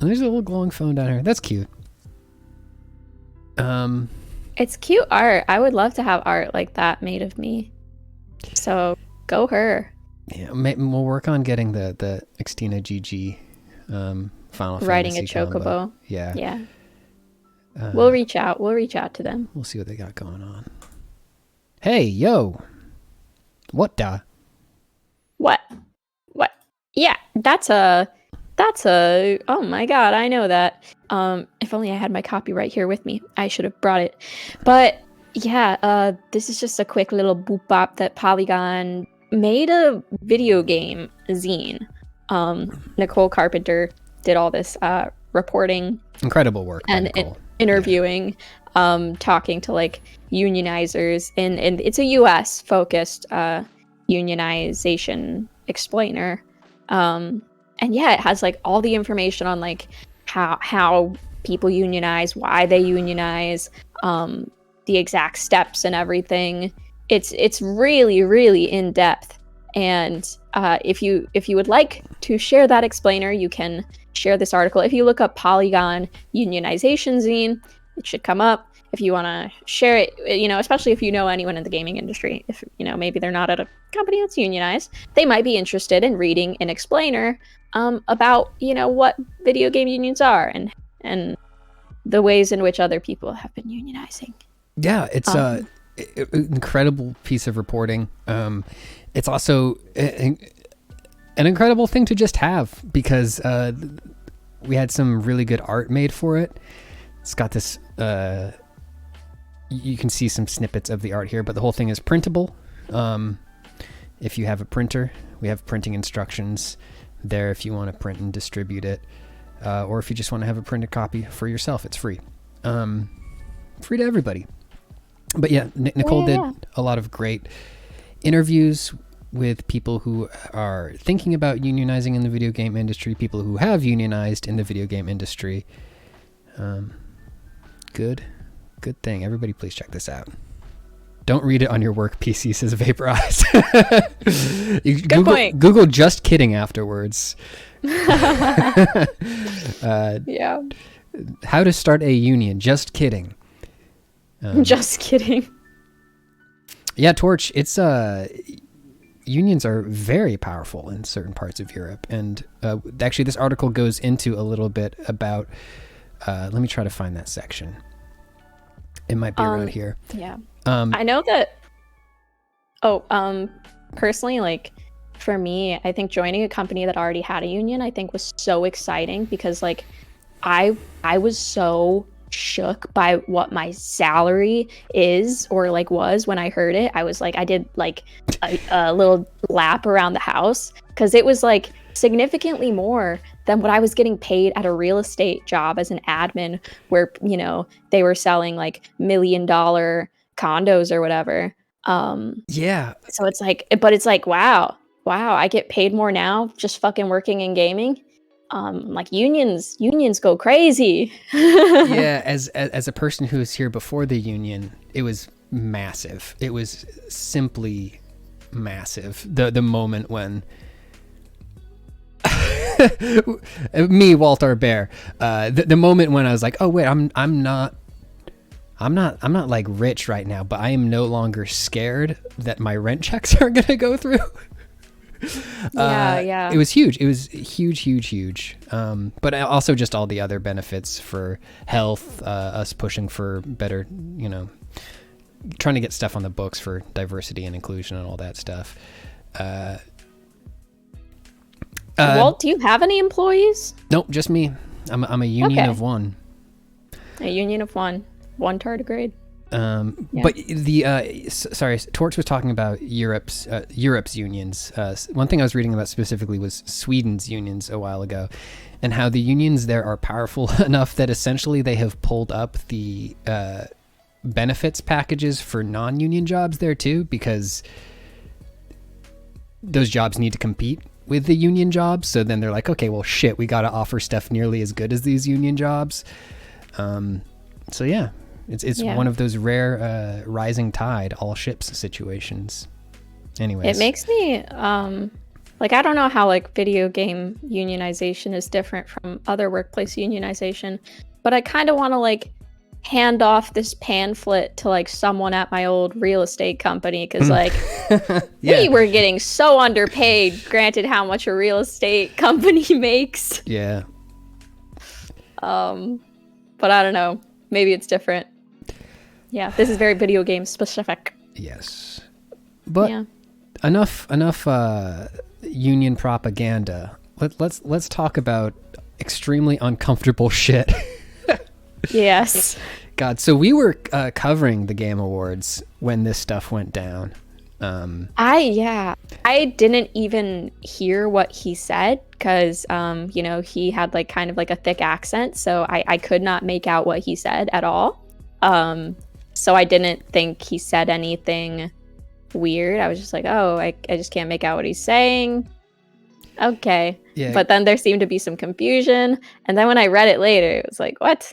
And there's a little glowing phone down here. That's cute. It's cute art. I would love to have art like that made of me. So go her. Yeah, we'll work on getting the Xtina GG Final Riding Fantasy a chocobo. combo. Yeah. We'll reach out to them. We'll see what they got going on. Hey, yo. What da? What? Yeah, that's a oh my god, I know that. If only I had my copyright here with me. I should have brought it. But yeah, this is just a quick little boop bop that Polygon made a video game zine. Nicole Carpenter did all this reporting. Incredible work. And interviewing, talking to like unionizers. And it's a US focused unionization explainer. And yeah, it has like all the information on like how people unionize, why they unionize, the exact steps and everything. It's really, really in depth. And if you would like to share that explainer, you can share this article. If you look up Polygon unionization zine, it should come up. If you want to share it, especially if you know anyone in the gaming industry, if maybe they're not at a company that's unionized, they might be interested in reading an explainer about what video game unions are and the ways in which other people have been unionizing. Yeah, it's an incredible piece of reporting. It's also an incredible thing to just have because we had some really good art made for it. It's got this, you can see some snippets of the art here, but the whole thing is printable. If you have a printer, we have printing instructions there if you want to print and distribute it. Or if you just want to have a printed copy for yourself, it's free. Free to everybody. But yeah, Nicole did a lot of great interviews with people who are thinking about unionizing in the video game industry, people who have unionized in the video game industry. Good thing. Everybody please check this out. Don't read it on your work PC, says Vaporize. Good point. Google just kidding afterwards. Yeah. How to start a union, just kidding. Just kidding. Yeah, Torch, it's unions are very powerful in certain parts of Europe. And actually this article goes into a little bit about let me try to find that section. It might be around here. Yeah. I know that personally, like for me, I think joining a company that already had a union, I think was so exciting because like I was so shook by what my salary is or like was when I heard it. I was like, I did like a little lap around the house because it was like significantly more than what I was getting paid at a real estate job as an admin where, you know, they were selling like $1 million condos or whatever. Yeah. So it's like, but it's like, wow, I get paid more now just fucking working in gaming. Like unions go crazy. Yeah, as a person who was here before the union, it was massive. It was simply massive. The moment when me, Walter Bear, the moment when I was like, oh wait, I'm not like rich right now, but I am no longer scared that my rent checks are gonna go through. Yeah. It was huge. It was huge. But also just all the other benefits for health, us pushing for better, you know, trying to get stuff on the books for diversity and inclusion and all that stuff. Walt, do you have any employees? Nope, just me. I'm a union of one. A union of one tardigrade. But the sorry, Torch was talking about Europe's unions. One thing I was reading about specifically was Sweden's unions a while ago, and how the unions there are powerful enough that essentially they have pulled up the benefits packages for non-union jobs there too, because those jobs need to compete with the union jobs. So then they're like, okay, well shit, we got to offer stuff nearly as good as these union jobs. So yeah. It's one of those rare rising tide, all ships situations. Anyways. It makes me, like, I don't know how, like, video game unionization is different from other workplace unionization, but I kind of want to, like, hand off this pamphlet to, like, someone at my old real estate company, because, like, we were getting so underpaid, granted how much a real estate company makes. Yeah. But I don't know. Maybe it's different. Yeah, this is very video game specific. Yes, but enough union propaganda. Let's talk about extremely uncomfortable shit. Yes. God, so we were covering the Game Awards when this stuff went down. I didn't even hear what he said because you know, he had like kind of like a thick accent, so I could not make out what he said at all. So I didn't think he said anything weird. I was just like, oh, I just can't make out what he's saying. Okay. Yeah. But then there seemed to be some confusion. And then when I read it later, it was like, what?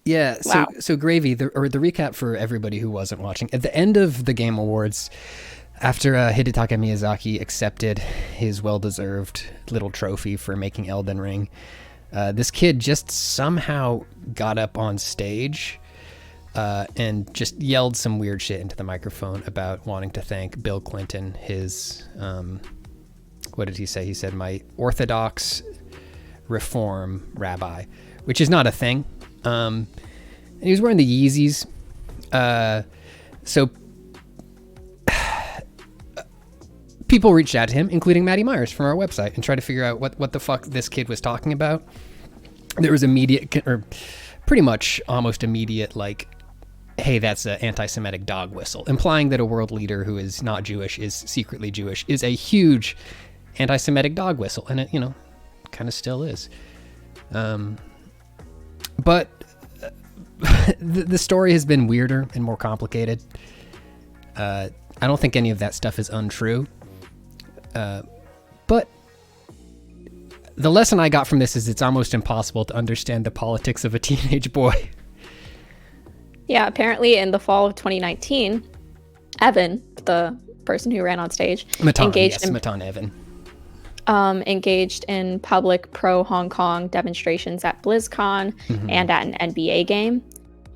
Yeah. So Gravy, the recap for everybody who wasn't watching, at the end of the Game Awards, after Hidetaka Miyazaki accepted his well-deserved little trophy for making Elden Ring, this kid just somehow got up on stage and just yelled some weird shit into the microphone about wanting to thank Bill Clinton, his, what did he say? He said, my Orthodox reform rabbi, which is not a thing. And he was wearing the Yeezys. So people reached out to him, including Maddie Myers from our website, and tried to figure out what the fuck this kid was talking about. There was immediate, or pretty much almost immediate, like, hey, that's an anti-Semitic dog whistle, implying that a world leader who is not Jewish, is secretly Jewish, is a huge anti-Semitic dog whistle. And it, kind of still is. But the story has been weirder and more complicated. I don't think any of that stuff is untrue. But the lesson I got from this is it's almost impossible to understand the politics of a teenage boy. Yeah, apparently in the fall of 2019, Evan, the person who ran on stage, engaged in public pro-Hong Kong demonstrations at BlizzCon and at an NBA game.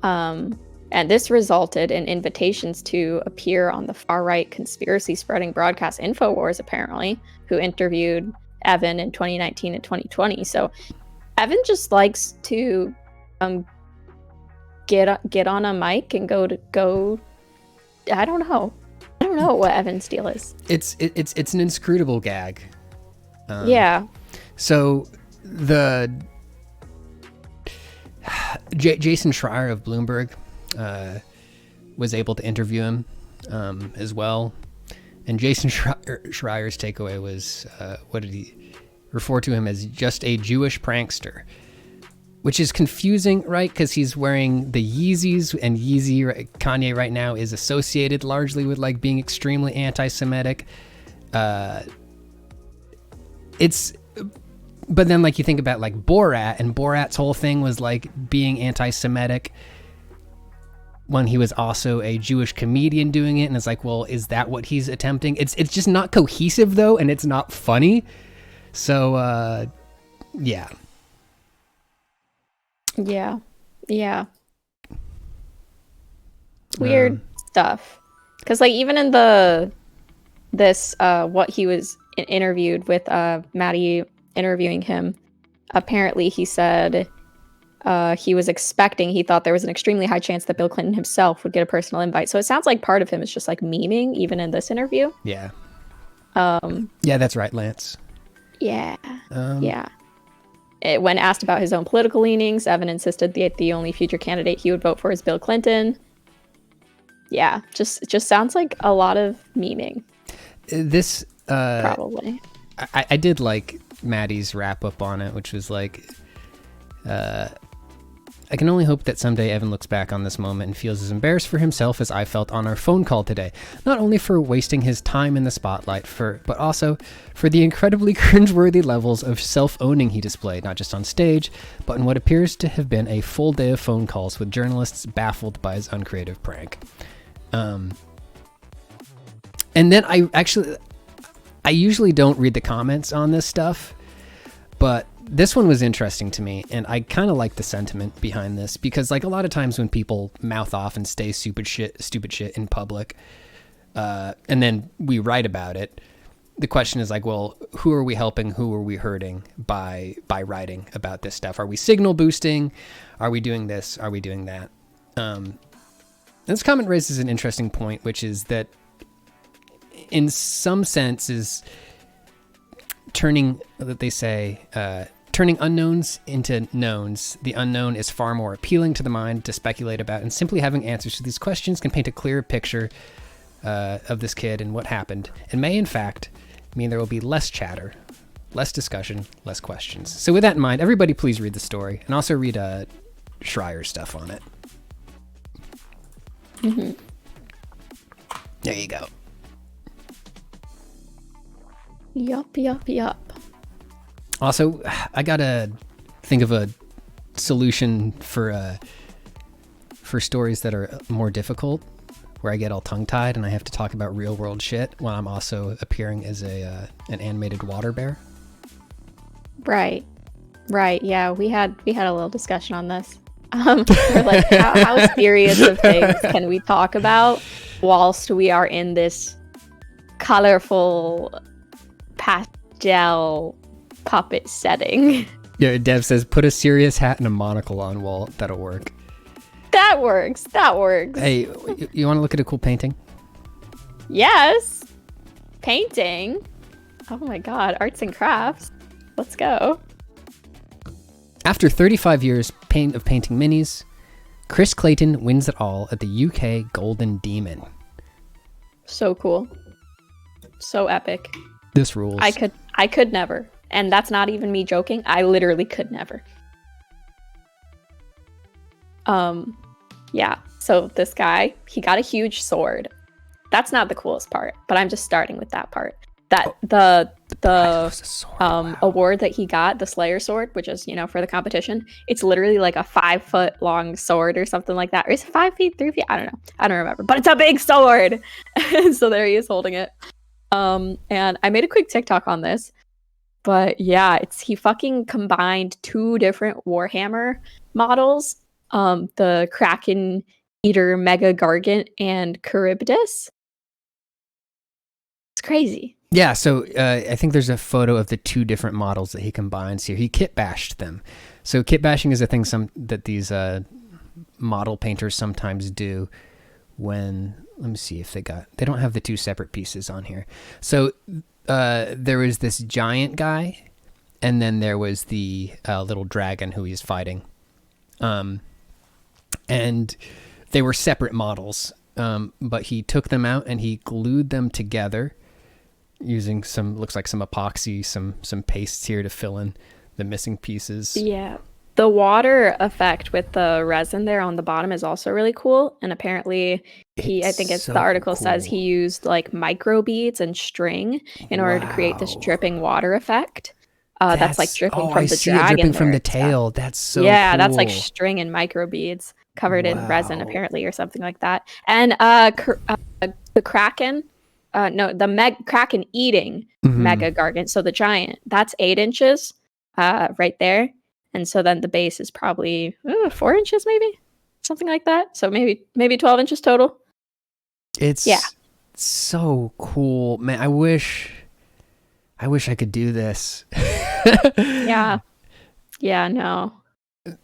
And this resulted in invitations to appear on the far-right conspiracy-spreading broadcast InfoWars, apparently, who interviewed Evan in 2019 and 2020. So Evan just likes to get on a mic and go. I don't know what Evan's deal is. It's an inscrutable gag. Yeah. So the Jason Schreier of Bloomberg was able to interview him as well, and Jason Schreier's takeaway was what did he refer to him as? Just a Jewish prankster, which is confusing, right? Because he's wearing the Yeezys, and Kanye right now is associated largely with like being extremely anti-Semitic. But then like you think about like Borat, and Borat's whole thing was like being anti-Semitic when he was also a Jewish comedian doing it, and it's like, well, is that what he's attempting? It's just not cohesive though, and it's not funny. So yeah. Weird stuff. Because like even in what he was interviewed with, Maddie interviewing him, apparently he said he thought there was an extremely high chance that Bill Clinton himself would get a personal invite. So it sounds like part of him is just like memeing even in this interview. Yeah. Yeah, that's right, Lance. Yeah. When asked about his own political leanings, Evan insisted that the only future candidate he would vote for is Bill Clinton. Yeah, just sounds like a lot of memeing. This probably. I did like Maddie's wrap up on it, which was like, I can only hope that someday Evan looks back on this moment and feels as embarrassed for himself as I felt on our phone call today. Not only for wasting his time in the spotlight, but also for the incredibly cringeworthy levels of self-owning he displayed, not just on stage, but in what appears to have been a full day of phone calls with journalists baffled by his uncreative prank. And then I usually don't read the comments on this stuff, but this one was interesting to me, and I kind of like the sentiment behind this, because like a lot of times when people mouth off and say stupid shit in public, and then we write about it, the question is like, well, who are we helping? Who are we hurting by writing about this stuff? Are we signal boosting? Are we doing this? Are we doing that? This comment raises an interesting point, which is that in some sense is turning unknowns into knowns. The unknown is far more appealing to the mind to speculate about, and simply having answers to these questions can paint a clearer picture of this kid and what happened, and may in fact mean there will be less chatter, less discussion, less questions. So with that in mind, everybody please read the story, and also read Schreier's stuff on it. Mm-hmm. There you go. Yup. Also, I gotta think of a solution for stories that are more difficult, where I get all tongue-tied and I have to talk about real-world shit while I'm also appearing as an animated water bear. Right. Yeah, we had a little discussion on this. We're like, how serious of things can we talk about whilst we are in this colorful pastel puppet setting? Yeah, Dev says, put a serious hat and a monocle on, Walt. That'll work. That works. That works. Hey, you want to look at a cool painting? Yes. Painting. Oh my god, arts and crafts. Let's go. After 35 years of painting minis, Chris Clayton wins it all at the UK Golden Demon. So cool. So epic. This rules. I could never. And that's not even me joking. I literally could never. Yeah. So this guy, he got a huge sword. That's not the coolest part, but I'm just starting with that part. That the award that he got, the Slayer sword, which is, you know, for the competition, it's literally like a 5-foot long sword or something like that. Or is it 5 feet, 3 feet? I don't know. I don't remember. But it's a big sword. So there he is holding it. And I made a quick TikTok on this. But yeah, he fucking combined 2 different Warhammer models. The Kraken Eater Mega Gargant and Charybdis. It's crazy. Yeah, so I think there's a photo of the 2 different models that he combines here. He kit bashed them. So kit bashing is a thing that these model painters sometimes do when, let me see if they don't have the 2 separate pieces on here. So there was this giant guy, and then there was the little dragon who he's fighting. And they were separate models, but he took them out and he glued them together using looks like some epoxy, some pastes here to fill in the missing pieces. Yeah. The water effect with the resin there on the bottom is also really cool. And apparently I think the article says he used like micro beads and string in order to create this dripping water effect. That's like dripping from the dragon. Dripping from the tail. That's so cool. That's like string and micro beads covered in resin apparently, or something like that. And the Kraken, the Kraken eating Mega Gargant, so the giant, that's 8 inches right there. And so then the base is probably 4 inches, maybe something like that. So maybe 12 inches total. It's so cool, man. I wish I could do this. Yeah, no.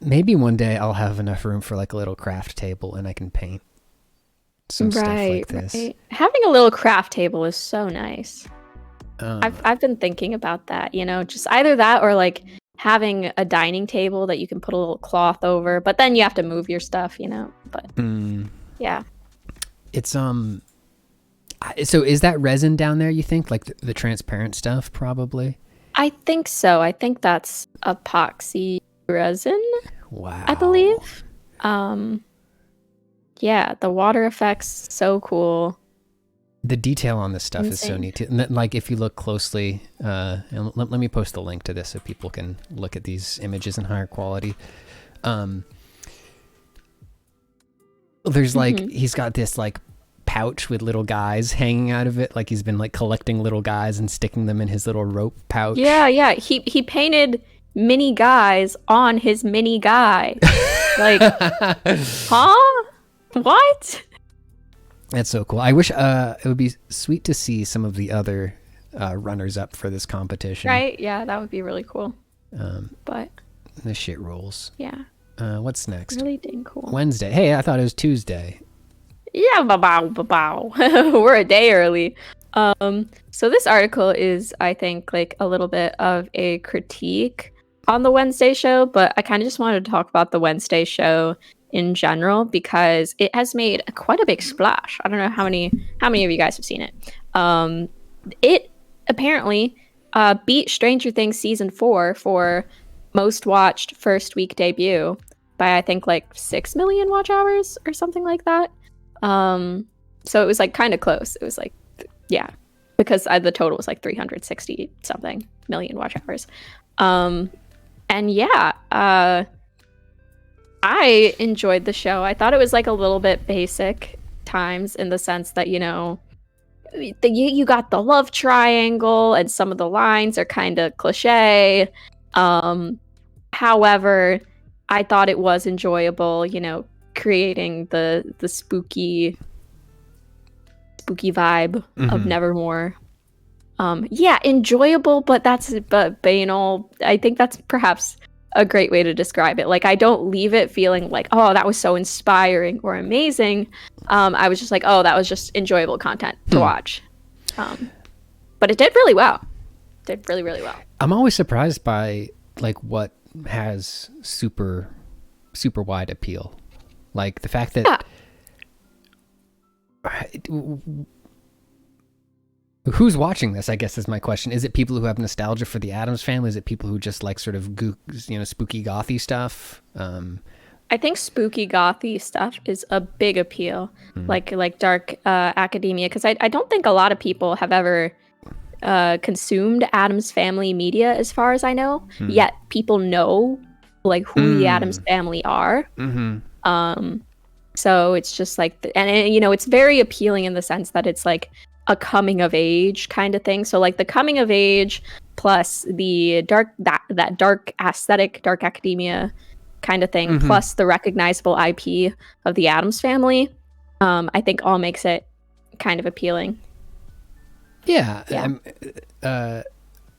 Maybe one day I'll have enough room for like a little craft table and I can paint some stuff like this. Right. Having a little craft table is so nice. I've been thinking about that, you know, just either that or like having a dining table that you can put a little cloth over, but then you have to move your stuff, you know. But yeah. It's so is that resin down there, you think? Like the transparent stuff, probably? I think so. I think that's epoxy resin. Wow. I believe. Yeah, the water effects, so cool. The detail on this stuff is so neat too. And like if you look closely, and let me post the link to this so people can look at these images in higher quality. There's like, he's got this like pouch with little guys hanging out of it, like he's been like collecting little guys and sticking them in his little rope pouch. Yeah. He painted mini guys on his mini guy. Like, huh? What? That's so cool. I wish it would be sweet to see some of the other runners up for this competition. Right? Yeah, that would be really cool. But this shit rules. Yeah. What's next? Really dang cool. Wednesday. Hey, I thought it was Tuesday. Yeah, ba-bow. We're a day early. So this article is, I think, like a little bit of a critique on the Wednesday show, but I kind of just wanted to talk about the Wednesday show in general because it has made quite a big splash. I don't know how many of you guys have seen it. It apparently beat Stranger Things season 4 for most watched first week debut by I think like 6 million watch hours or something like that. So it was like kind of close. It was like, yeah, because the total was like 360 something million watch hours. And yeah, I enjoyed the show. I thought it was like a little bit basic times in the sense that, you know, you got the love triangle and some of the lines are kind of cliche. However, I thought it was enjoyable, you know, creating the spooky vibe of Nevermore. Yeah, enjoyable, but you know, I think that's perhaps a great way to describe it. Like, I don't leave it feeling like, oh, that was so inspiring or amazing. I was just like, oh, that was just enjoyable content to watch. But it did really well. Did really, really well. I'm always surprised by like what has super wide appeal. Like the fact that who's watching this, I guess, is my question. Is it people who have nostalgia for the Addams Family? Is it people who just like sort of spooky gothy stuff? I think spooky gothy stuff is a big appeal, like dark academia, because I don't think a lot of people have ever consumed Addams Family media, as far as I know. Yet people know like who the Addams Family are. So it's just like, it's very appealing in the sense that it's like a coming of age kind of thing. So like the coming of age plus the that dark aesthetic, dark academia kind of thing, plus the recognizable IP of the Addams Family, I think all makes it kind of appealing. Yeah.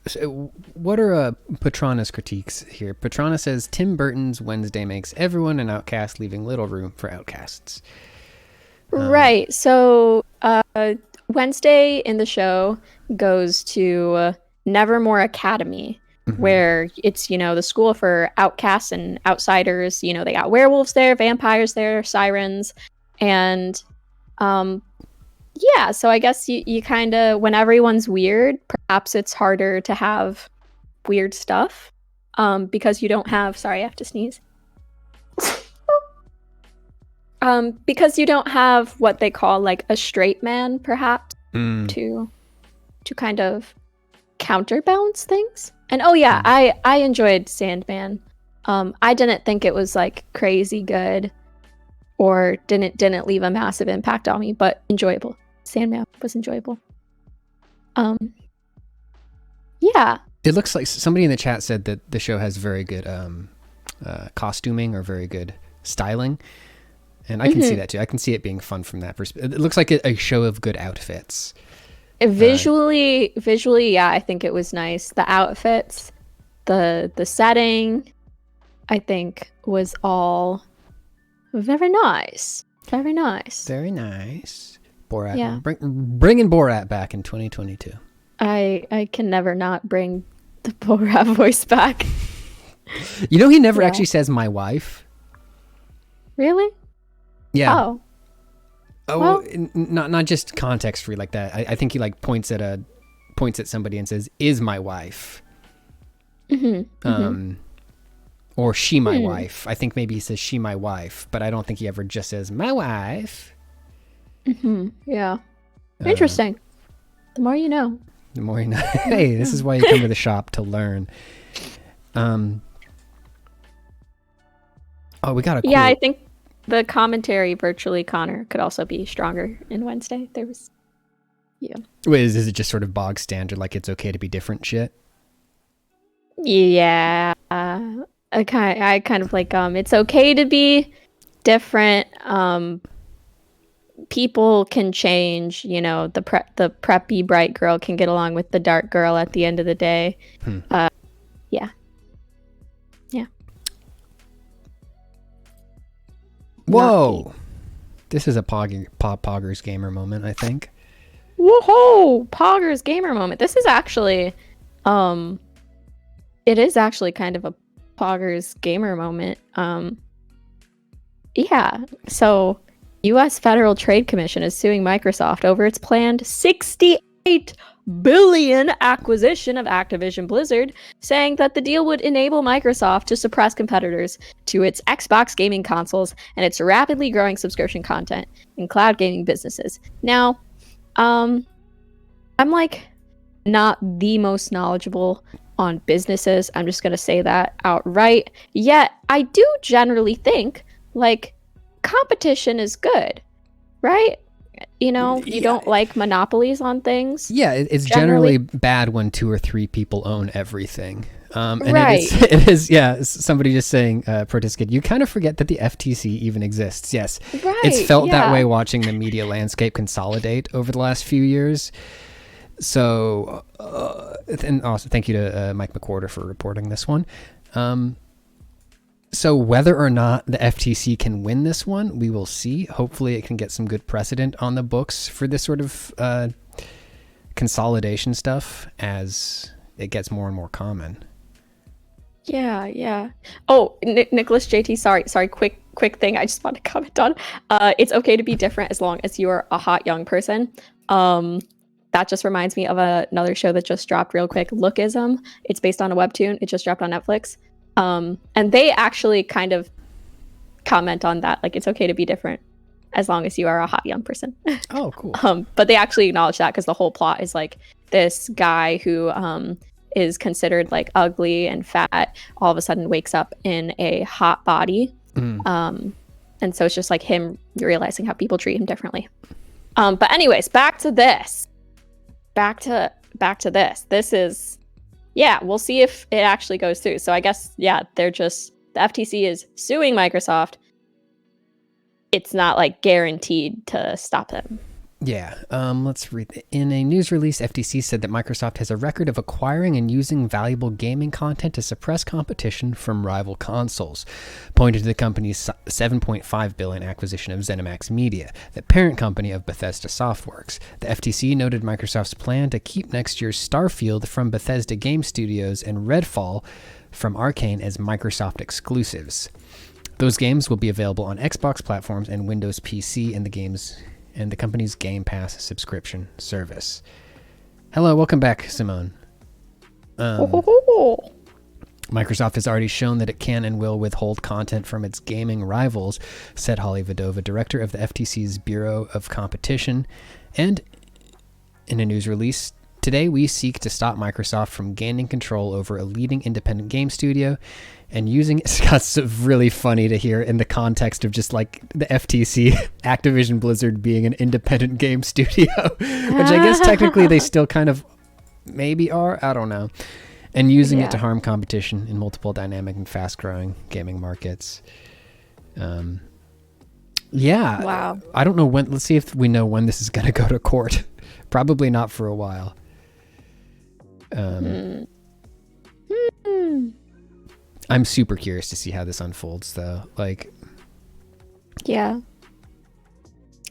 So what are Patrana's critiques here? Patrana says Tim Burton's Wednesday makes everyone an outcast, leaving little room for outcasts. Right. So Wednesday in the show goes to Nevermore Academy, where it's, the school for outcasts and outsiders. They got werewolves there, vampires there, sirens. And so I guess you kind of, when everyone's weird, perhaps it's harder to have weird stuff because you don't have, sorry, I have to sneeze. Because you don't have what they call like a straight man, perhaps, to kind of counterbalance things. And I enjoyed Sandman. I didn't think it was like crazy good or didn't leave a massive impact on me, but enjoyable. Sandman was enjoyable. It looks like somebody in the chat said that the show has very good costuming or very good styling. And I can see that too. I can see it being fun from that perspective. It looks like a show of good outfits. Visually, yeah, I think it was nice. The outfits, the setting, I think was all very nice. Very nice. Very nice. Borat. Yeah. Bringing Borat back in 2022. I can never not bring the Borat voice back. He never actually says my wife. Really? Yeah. Oh, well, not just context free like that. I think he like points at somebody and says, "Is my wife?" Or "She my wife." I think maybe he says "She my wife," but I don't think he ever just says "my wife." Yeah. Interesting. The more you know. The more you know. Hey, this is why you come to the shop, to learn. We got a cool... Yeah, I think the commentary virtually Connor could also be stronger in Wednesday. There was Wait, is it just sort of bog standard, like it's okay to be different shit? Yeah. I kind of like it's okay to be different. People can change, the preppy bright girl can get along with the dark girl at the end of the day. Yeah. Whoa. This is a Poggers gamer moment, I think. Whoa, Poggers gamer moment. This is actually it is actually kind of a Poggers gamer moment. So U.S. Federal Trade Commission is suing Microsoft over its planned $68 billion acquisition of Activision Blizzard, saying that the deal would enable Microsoft to suppress competitors to its Xbox gaming consoles and its rapidly growing subscription content in cloud gaming businesses. Now, I'm like not the most knowledgeable on businesses. I'm just going to say that outright. Yet, I do generally think like competition is good, right? You don't like monopolies on things. Yeah, it's generally bad when 2 or 3 people own everything. And right. it is, yeah, somebody just saying, Protiskid, you kind of forget that the FTC even exists. Yes, right, it's felt that way watching the media landscape consolidate over the last few years. So, and also thank you to Mike McWhorter for reporting this one. So whether or not the FTC can win this one, we will see. Hopefully it can get some good precedent on the books for this sort of consolidation stuff as it gets more and more common. Yeah. Oh, Nicholas JT, sorry, quick thing I just want to comment on. It's okay to be different as long as you're a hot young person. That just reminds me of another show that just dropped real quick, Lookism. It's based on a webtoon. It just dropped on Netflix. And they actually kind of comment on that, like it's okay to be different as long as you are a hot young person. Oh, cool. But they actually acknowledge that because the whole plot is like this guy who is considered like ugly and fat all of a sudden wakes up in a hot body. And so it's just like him realizing how people treat him differently. But anyways, back to this. This is, yeah, we'll see if it actually goes through. So I guess, yeah, the FTC is suing Microsoft. It's not like guaranteed to stop them. Yeah, let's read. In a news release, FTC said that Microsoft has a record of acquiring and using valuable gaming content to suppress competition from rival consoles, pointing to the company's $7.5 billion acquisition of ZeniMax Media, the parent company of Bethesda Softworks. The FTC noted Microsoft's plan to keep next year's Starfield from Bethesda Game Studios and Redfall from Arcane as Microsoft exclusives. Those games will be available on Xbox platforms and Windows PC and the company's Game Pass subscription service. Hello, welcome back, Simone. Microsoft has already shown that it can and will withhold content from its gaming rivals, said Holly Vadova, director of the FTC's Bureau of Competition. And in a news release, today we seek to stop Microsoft from gaining control over a leading independent game studio and using it's really funny to hear in the context of just like the FTC, Activision Blizzard being an independent game studio, which I guess technically they still kind of maybe are, I don't know, and using it to harm competition in multiple dynamic and fast-growing gaming markets. Wow. I don't know when. Let's see if we know when this is going to go to court. Probably not for a while. I'm super curious to see how this unfolds, though. Like, yeah.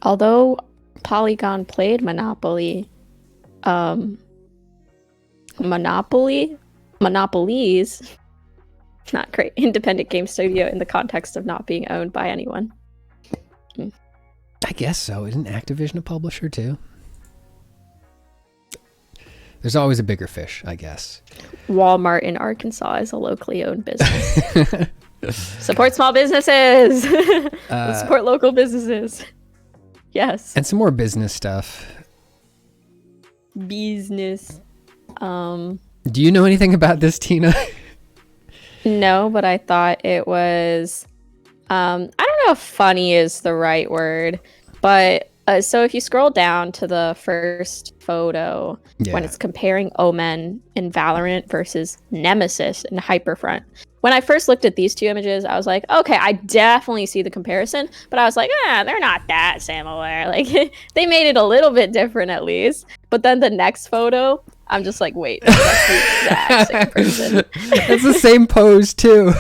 Although Polygon played Monopoly, Monopolies, not great. Independent game studio in the context of not being owned by anyone. I guess so. Isn't Activision a publisher too? There's always a bigger fish, I guess. Walmart in Arkansas is a locally owned business. Support small businesses. Support local businesses. Yes. And some more business stuff. Business. Do you know anything about this, Tina? No, but I thought it was, I don't know if funny is the right word, but so if you scroll down to the first photo, when it's comparing Omen in Valorant versus Nemesis in Hyperfront. When I first looked at these two images, I was like, okay, I definitely see the comparison, but I was like, they're not that similar. Like, they made it a little bit different at least. But then the next photo, I'm just like, wait, that's the exact same person. That's the same pose too.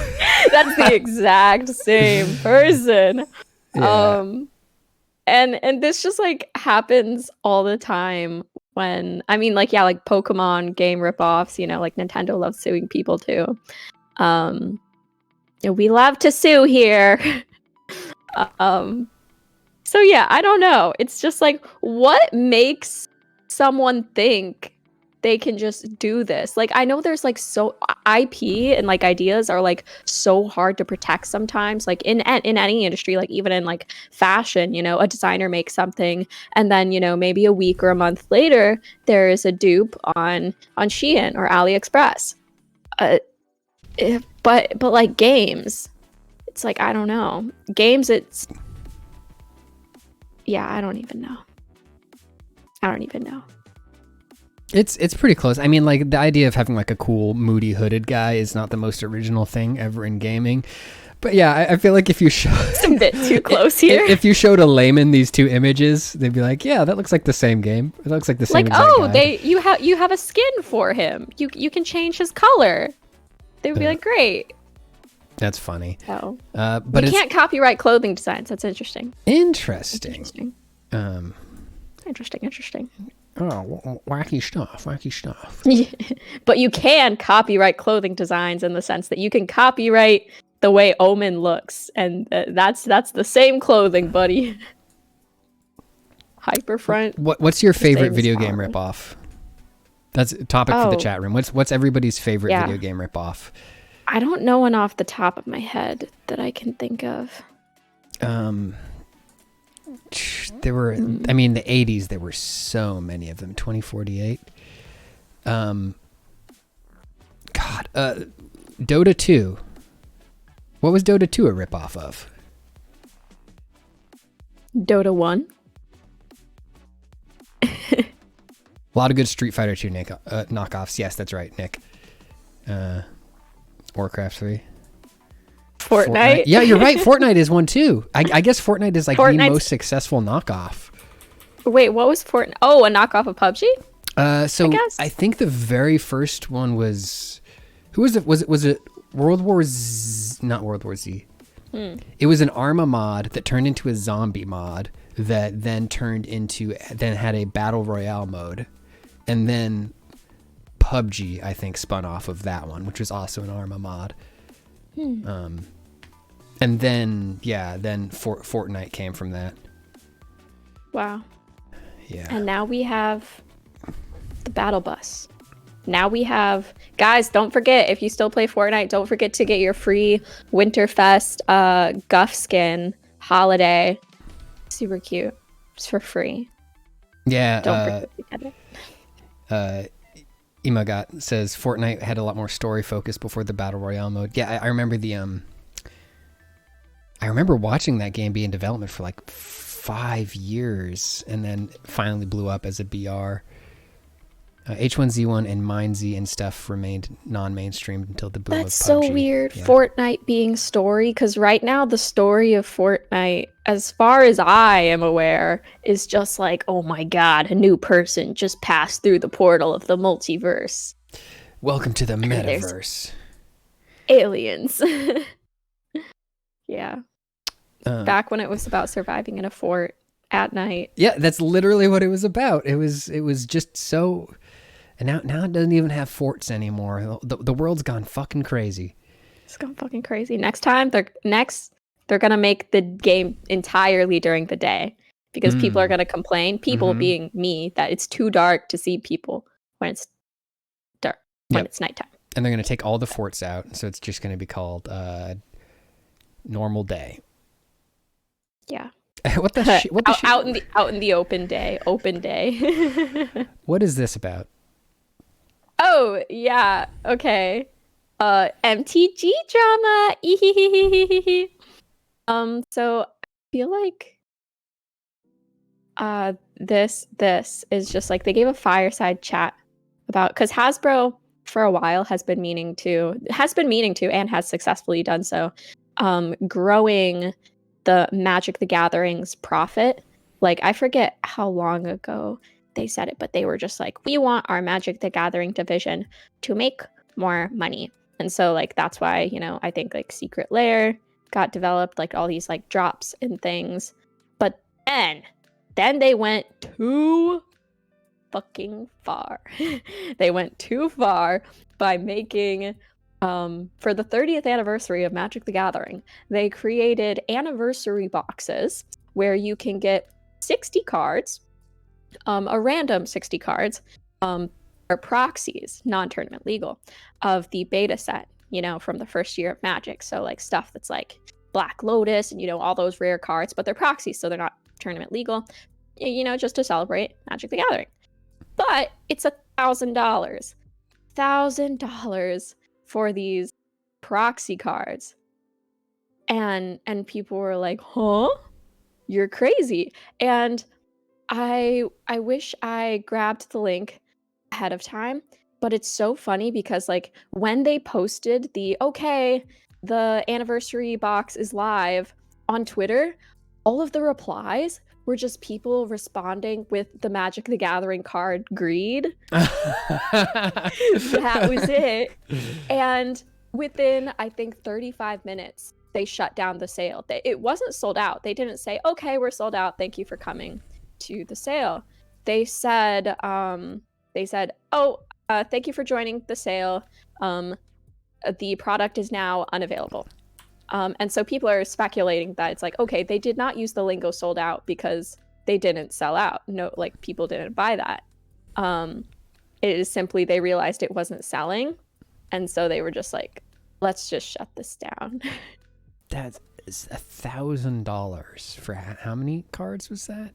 That's the exact same person. Yeah. And this just like happens all the time when, I mean, like, yeah, like Pokemon game ripoffs, you know, like Nintendo loves suing people too. We love to sue here. So yeah, I don't know. It's just like, what makes someone think they can just do this? Like, I know there's like so IP and like ideas are like so hard to protect sometimes, like in any industry, like even in like fashion, you know, a designer makes something and then, you know, maybe a week or a month later there is a dupe on Shein or AliExpress. But like games, it's like, I don't know. Games, it's, yeah, I don't even know. It's pretty close. I mean, like, the idea of having like a cool moody hooded guy is not the most original thing ever in gaming. But yeah, I feel like if you show it's a bit too close here. If you showed a layman these two images, they'd be like, yeah, that looks like the same game. It looks like the same exact guy. You have a skin for him. You can change his color. They would be like, great. That's funny. So, but you can't copyright clothing designs. That's interesting. Interesting. Interesting. Oh, wacky stuff. But you can copyright clothing designs in the sense that you can copyright the way Omen looks, and that's the same clothing, buddy. Hyperfront. What's your favorite video game ripoff? That's a topic for the chat room. What's everybody's favorite video game ripoff? I don't know one off the top of my head that I can think of. There were, I mean, the 80s, there were so many of them. 2048. God, Dota 2. What was Dota 2 a ripoff of? Dota 1. A lot of good Street Fighter 2 knockoffs. Yes, that's right, Nick. Warcraft 3. Fortnite. Yeah, you're right. Fortnite is one too. I guess Fortnite is like the most successful knockoff. Wait, what was Fortnite? Oh, a knockoff of PUBG? So I think the very first one was, who was it? Was it World War Z? Not World War Z. It was an Arma mod that turned into a zombie mod that then had a battle royale mode, and then PUBG I think spun off of that one, which was also an Arma mod. And then Fortnite came from that. Wow. Yeah. And now we have the battle bus. Now we have, guys, don't forget, if you still play Fortnite, don't forget to get your free Winterfest Guff skin holiday. Super cute. It's for free. Yeah. Don't forget to get it. Imagat says Fortnite had a lot more story focus before the battle royale mode. Yeah, I remember I remember watching that game be in development for like 5 years, and then finally blew up as a BR. H1Z1 and MineZ and stuff remained non-mainstream until the boom of PUBG. That's so weird, yeah. Fortnite being story, because right now the story of Fortnite, as far as I am aware, is just like, oh my god, a new person just passed through the portal of the multiverse. Welcome to the metaverse. Aliens. Yeah. Back when it was about surviving in a fort at night. Yeah, that's literally what it was about. It was just so... And now it doesn't even have forts anymore. The world's gone fucking crazy. It's gone fucking crazy. Next time, they're gonna make the game entirely during the day, because people are gonna complain. People being me, that it's too dark to see people when it's dark, when it's nighttime. And they're gonna take all the forts out, so it's just gonna be called normal day. Yeah. What the shit? Out in the open day. Open day. What is this about? Oh, yeah. Okay. MTG drama. So I feel like this is just like, they gave a fireside chat about, because Hasbro for a while has been meaning to and has successfully done so, growing the Magic the Gathering's profit. Like, I forget how long ago they said it, but they were just like, we want our Magic the Gathering division to make more money. And so like, that's why, I think like Secret Lair got developed, like all these like drops and things. But then they went too fucking far. They went too far by making, for the 30th anniversary of Magic the Gathering, they created anniversary boxes where you can get 60 cards, a random 60 cards, or proxies, non-tournament legal, of the beta set, from the first year of Magic. So like stuff that's like Black Lotus and, all those rare cards, but they're proxies, so they're not tournament legal, just to celebrate Magic the Gathering. But it's $1,000. $1,000 for these proxy cards. And people were like, huh? You're crazy. And I wish I grabbed the link ahead of time, but it's so funny because like when they posted the anniversary box is live on Twitter, all of the replies were just people responding with the Magic the Gathering card greed. That was it. And within, I think, 35 minutes, they shut down the sale. It wasn't sold out. They didn't say, okay, we're sold out. Thank you for coming to the sale. They said, oh, thank you for joining the sale. The product is now unavailable. And so people are speculating that it's like, okay, they did not use the lingo sold out because they didn't sell out. No, like people didn't buy that. It is simply they realized it wasn't selling. And so they were just like, let's just shut this down. That's $1,000 for how many cards was that?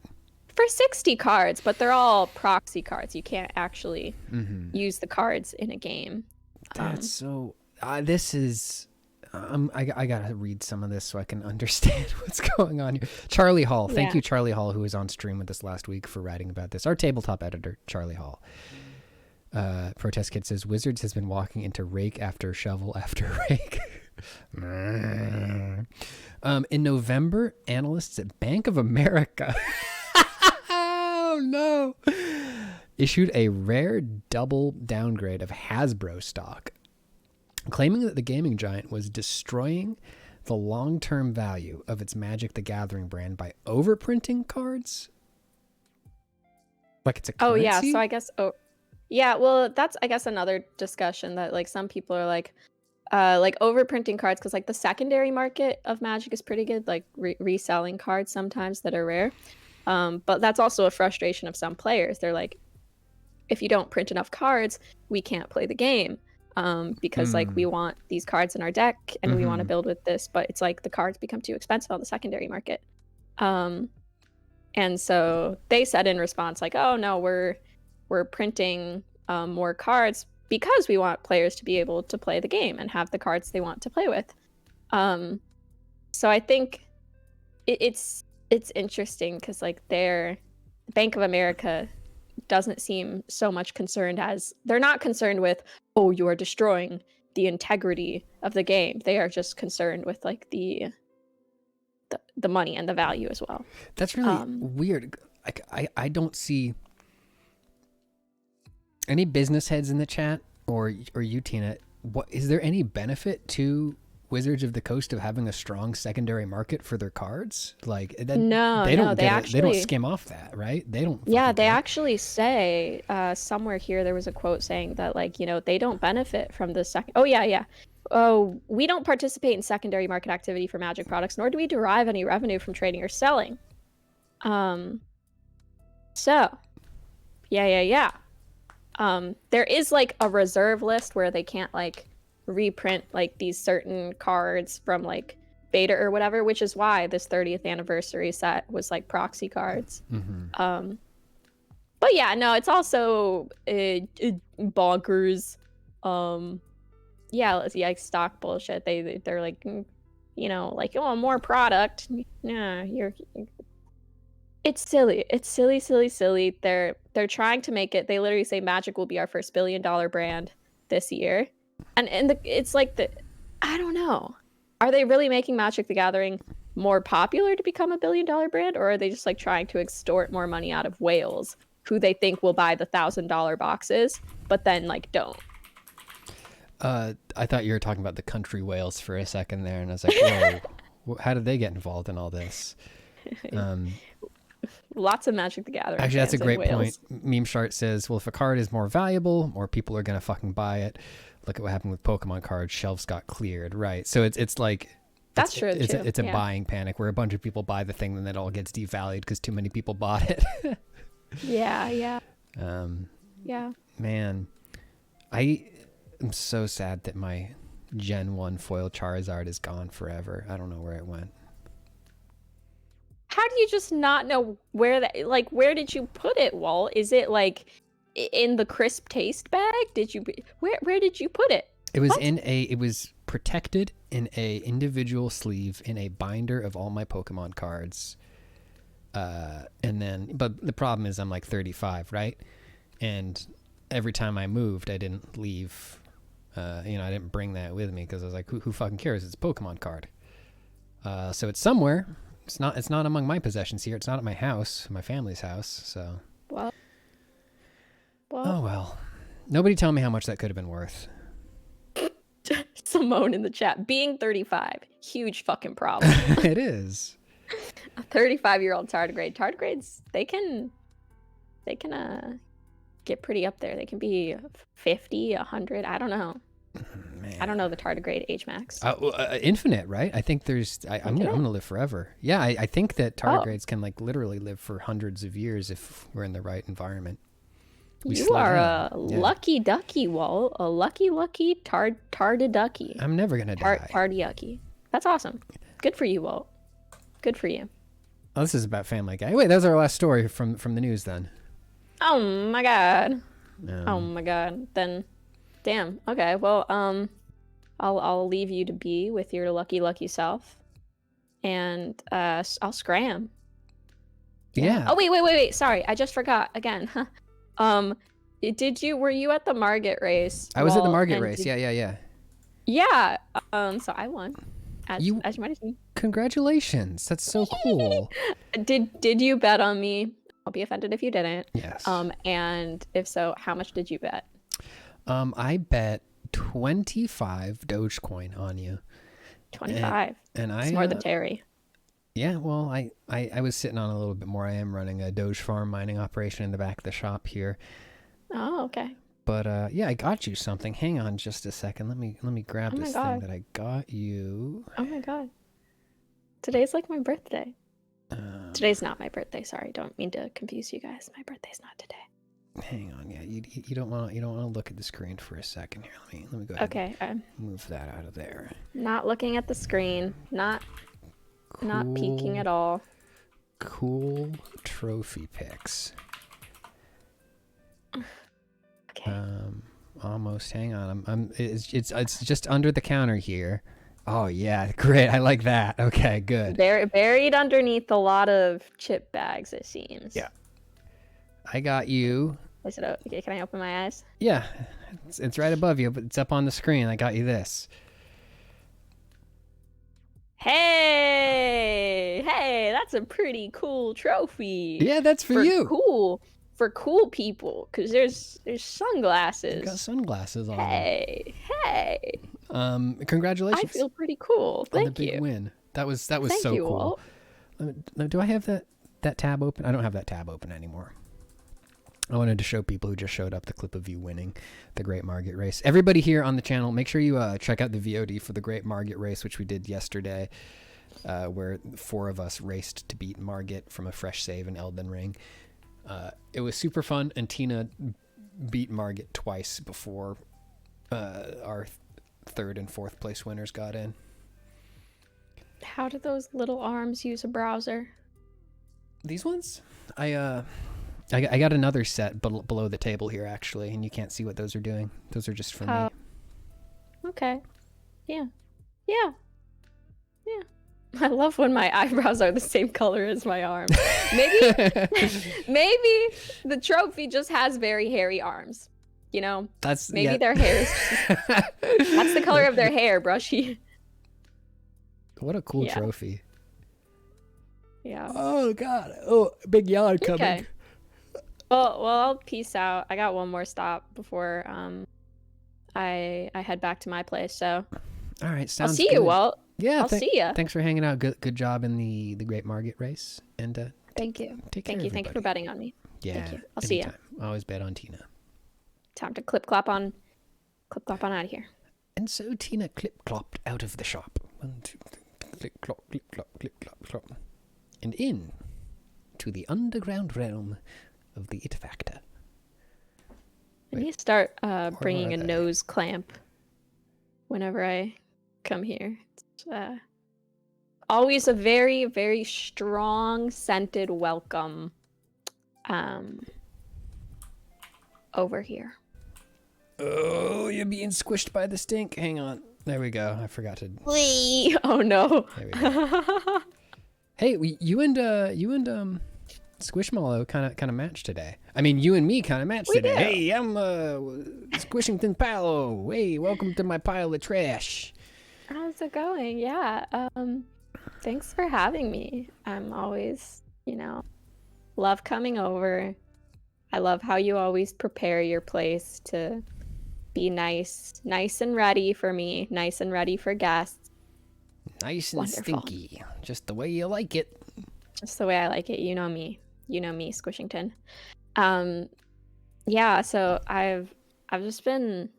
For 60 cards, but they're all proxy cards. You can't actually use the cards in a game. That's so... this is... I gotta read some of this so I can understand what's going on here. Charlie Hall. Thank you, Charlie Hall, who was on stream with us last week, for writing about this. Our tabletop editor, Charlie Hall. Protest Kid says, Wizards has been walking into rake after shovel after rake. In November, analysts at Bank of America oh no, issued a rare double downgrade of Hasbro stock, claiming that the gaming giant was destroying the long-term value of its Magic the Gathering brand by overprinting cards. Like it's a currency? Oh yeah, so I guess yeah, well that's I guess another discussion that like some people are like overprinting cards because like the secondary market of Magic is pretty good, like reselling cards sometimes that are rare. But that's also a frustration of some players. They're like, if you don't print enough cards, we can't play the game. Because like we want these cards in our deck and we want to build with this, but it's like the cards become too expensive on the secondary market. And so they said in response like, oh no, we're printing more cards because we want players to be able to play the game and have the cards they want to play with. So I think it's interesting because like Bank of America doesn't seem so much concerned as they're not concerned with, oh, you are destroying the integrity of the game. They are just concerned with like the money and the value as well. That's really weird. I don't see any business heads in the chat or you, Tina. What is there any benefit to Wizards of the Coast of having a strong secondary market for their cards? Like that, they don't skim off that, right? They don't. Yeah, they actually say somewhere here there was a quote saying that like, you know, they don't benefit from the second. Oh yeah. Oh, we don't participate in secondary market activity for Magic products, nor do we derive any revenue from trading or selling. So, yeah. There is like a reserve list where they can't like reprint like these certain cards from like beta or whatever, which is why this 30th anniversary set was like proxy cards. But yeah, no, it's also bonkers. Yeah, like stock bullshit. They're like, you know, like, oh, more product. Nah, it's silly. It's silly. They're trying to make it. They literally say Magic will be our first $1 billion brand this year. And it's like I don't know. Are they really making Magic the Gathering more popular to become a $1 billion brand, or are they just like trying to extort more money out of whales who they think will buy the $1,000 boxes, but then like don't? I thought you were talking about the country whales for a second there, and I was like, whoa, how did they get involved in all this? Lots of Magic the Gathering. Actually, that's a great point. Meme Shart says, well, if a card is more valuable, more people are going to fucking buy it. Look at what happened with Pokemon cards. Shelves got cleared, right? So it's like... That's true. It's a buying panic where a bunch of people buy the thing and then it all gets devalued because too many people bought it. Yeah. Yeah. Man, I am so sad that my Gen 1 foil Charizard is gone forever. I don't know where it went. How do you just not know where that, like, where did you put it, Walt? Is it like in the crisp taste bag? Where did you put it? It was it was protected in a individual sleeve in a binder of all my Pokemon cards. And then, but the problem is I'm like 35, right? And every time I moved, I didn't leave, I didn't bring that with me because I was like, who fucking cares? It's a Pokemon card. So it's somewhere. It's not among my possessions here. It's not at my house, my family's house. So. Well. Oh well. Nobody tell me how much that could have been worth. Simone in the chat. Being 35, huge fucking problem. It is. A 35-year-old tardigrade. Tardigrades, they can get pretty up there. They can be 50, 100. I don't know. Man. I don't know the tardigrade age max. Infinite, right? I think there's. I'm gonna live forever. Yeah, I think that tardigrades can like literally live for hundreds of years if we're in the right environment. You are a lucky ducky, Walt. A lucky tardiducky. I'm never gonna die. Tardiucky. That's awesome. Good for you, Walt. Good for you. Oh, this is about Family Guy. Wait, that was our last story from the news then. Oh my god. Oh my god. Then, damn. Okay. Well, I'll leave you to be with your lucky take and I'll scram. Yeah. Oh wait. Sorry, I just forgot again. Were you at the Margit race? I was at the Margit race. Yeah. Yeah. So I won. As you might have seen. Congratulations. That's so cool. Did you bet on me? I'll be offended if you didn't. Yes. And if so, how much did you bet? I bet 25 Dogecoin on you. 25. And it's more than Terry. Yeah, well, I was sitting on a little bit more. I am running a Doge farm mining operation in the back of the shop here. Oh, okay. But yeah, I got you something. Hang on just a second. Let me grab this thing that I got you. Oh my god. Today's like my birthday. Today's not my birthday. Sorry, don't mean to confuse you guys. My birthday's not today. Hang on, yeah, you don't want to look at the screen for a second here. Let me go ahead. Okay, and move that out of there. Not looking at the screen. Not peeking at all. Cool trophy pics. Okay. Almost. Hang on. It's just under the counter here. Oh yeah, great. I like that. Okay, good. They're buried underneath a lot of chip bags, it seems. Yeah. I got you. Is it okay? Can I open my eyes? Yeah, it's right above you, but it's up on the screen. I got you this. Hey, that's a pretty cool trophy. Yeah, that's for you. For cool people, because there's sunglasses. You got sunglasses on. Hey. Congratulations. I feel pretty cool. Thank on the big you. win. That was so you, cool. Do I have that tab open? I don't have that tab open anymore. I wanted to show people who just showed up the clip of you winning the Great Margit Race. Everybody here on the channel, make sure you check out the VOD for the Great Margit Race, which we did yesterday, where 4 of us raced to beat Margit from a fresh save in Elden Ring. It was super fun, and Tina beat Margit twice before our 3rd and 4th place winners got in. How do those little arms use a browser? These ones? I got another set below the table here, actually, and you can't see what those are doing. Those are just for me. Okay. Yeah. I love when my eyebrows are the same color as my arms. Maybe the trophy just has very hairy arms. You know? Maybe their hair is just... That's the color of their hair, brushy. What a cool trophy. Yeah. Oh, God. Oh, big yard coming. Okay. Well, I'll peace out. I got one more stop before I head back to my place, so... All right, sounds I'll see good. you, Walt. Yeah, I'll see ya. Thanks for hanging out. Good job in the Great Margit Race. And thank you. Take care, Thank you for betting on me. Yeah. Thank you. I'll see ya. Always bet on Tina. Time to clip clop on out of here. And so Tina clip-clopped out of the shop. 1, 2, 3, clip-clop, clip-clop, clip-clop, clop. And in to the underground realm of the It Factor. I need to start bringing a nose clamp whenever I come here. It's always a very, very strong scented welcome over here. Oh, you're being squished by the stink. Hang on. There we go. I forgot to... Wee! Oh no. There we go. Hey, you and Squishmallow kind of matched today. I mean, you and me kind of matched today. Do. Hey, I'm Squishington Palo. Hey, welcome to my pile of trash. How's it going? Yeah. Thanks for having me. I'm always, love coming over. I love how you always prepare your place to be nice and ready for me, nice and ready for guests. Nice and Wonderful. stinky, just the way you like it. Just the way I like it. You know me, Squishington. Yeah, so I've just been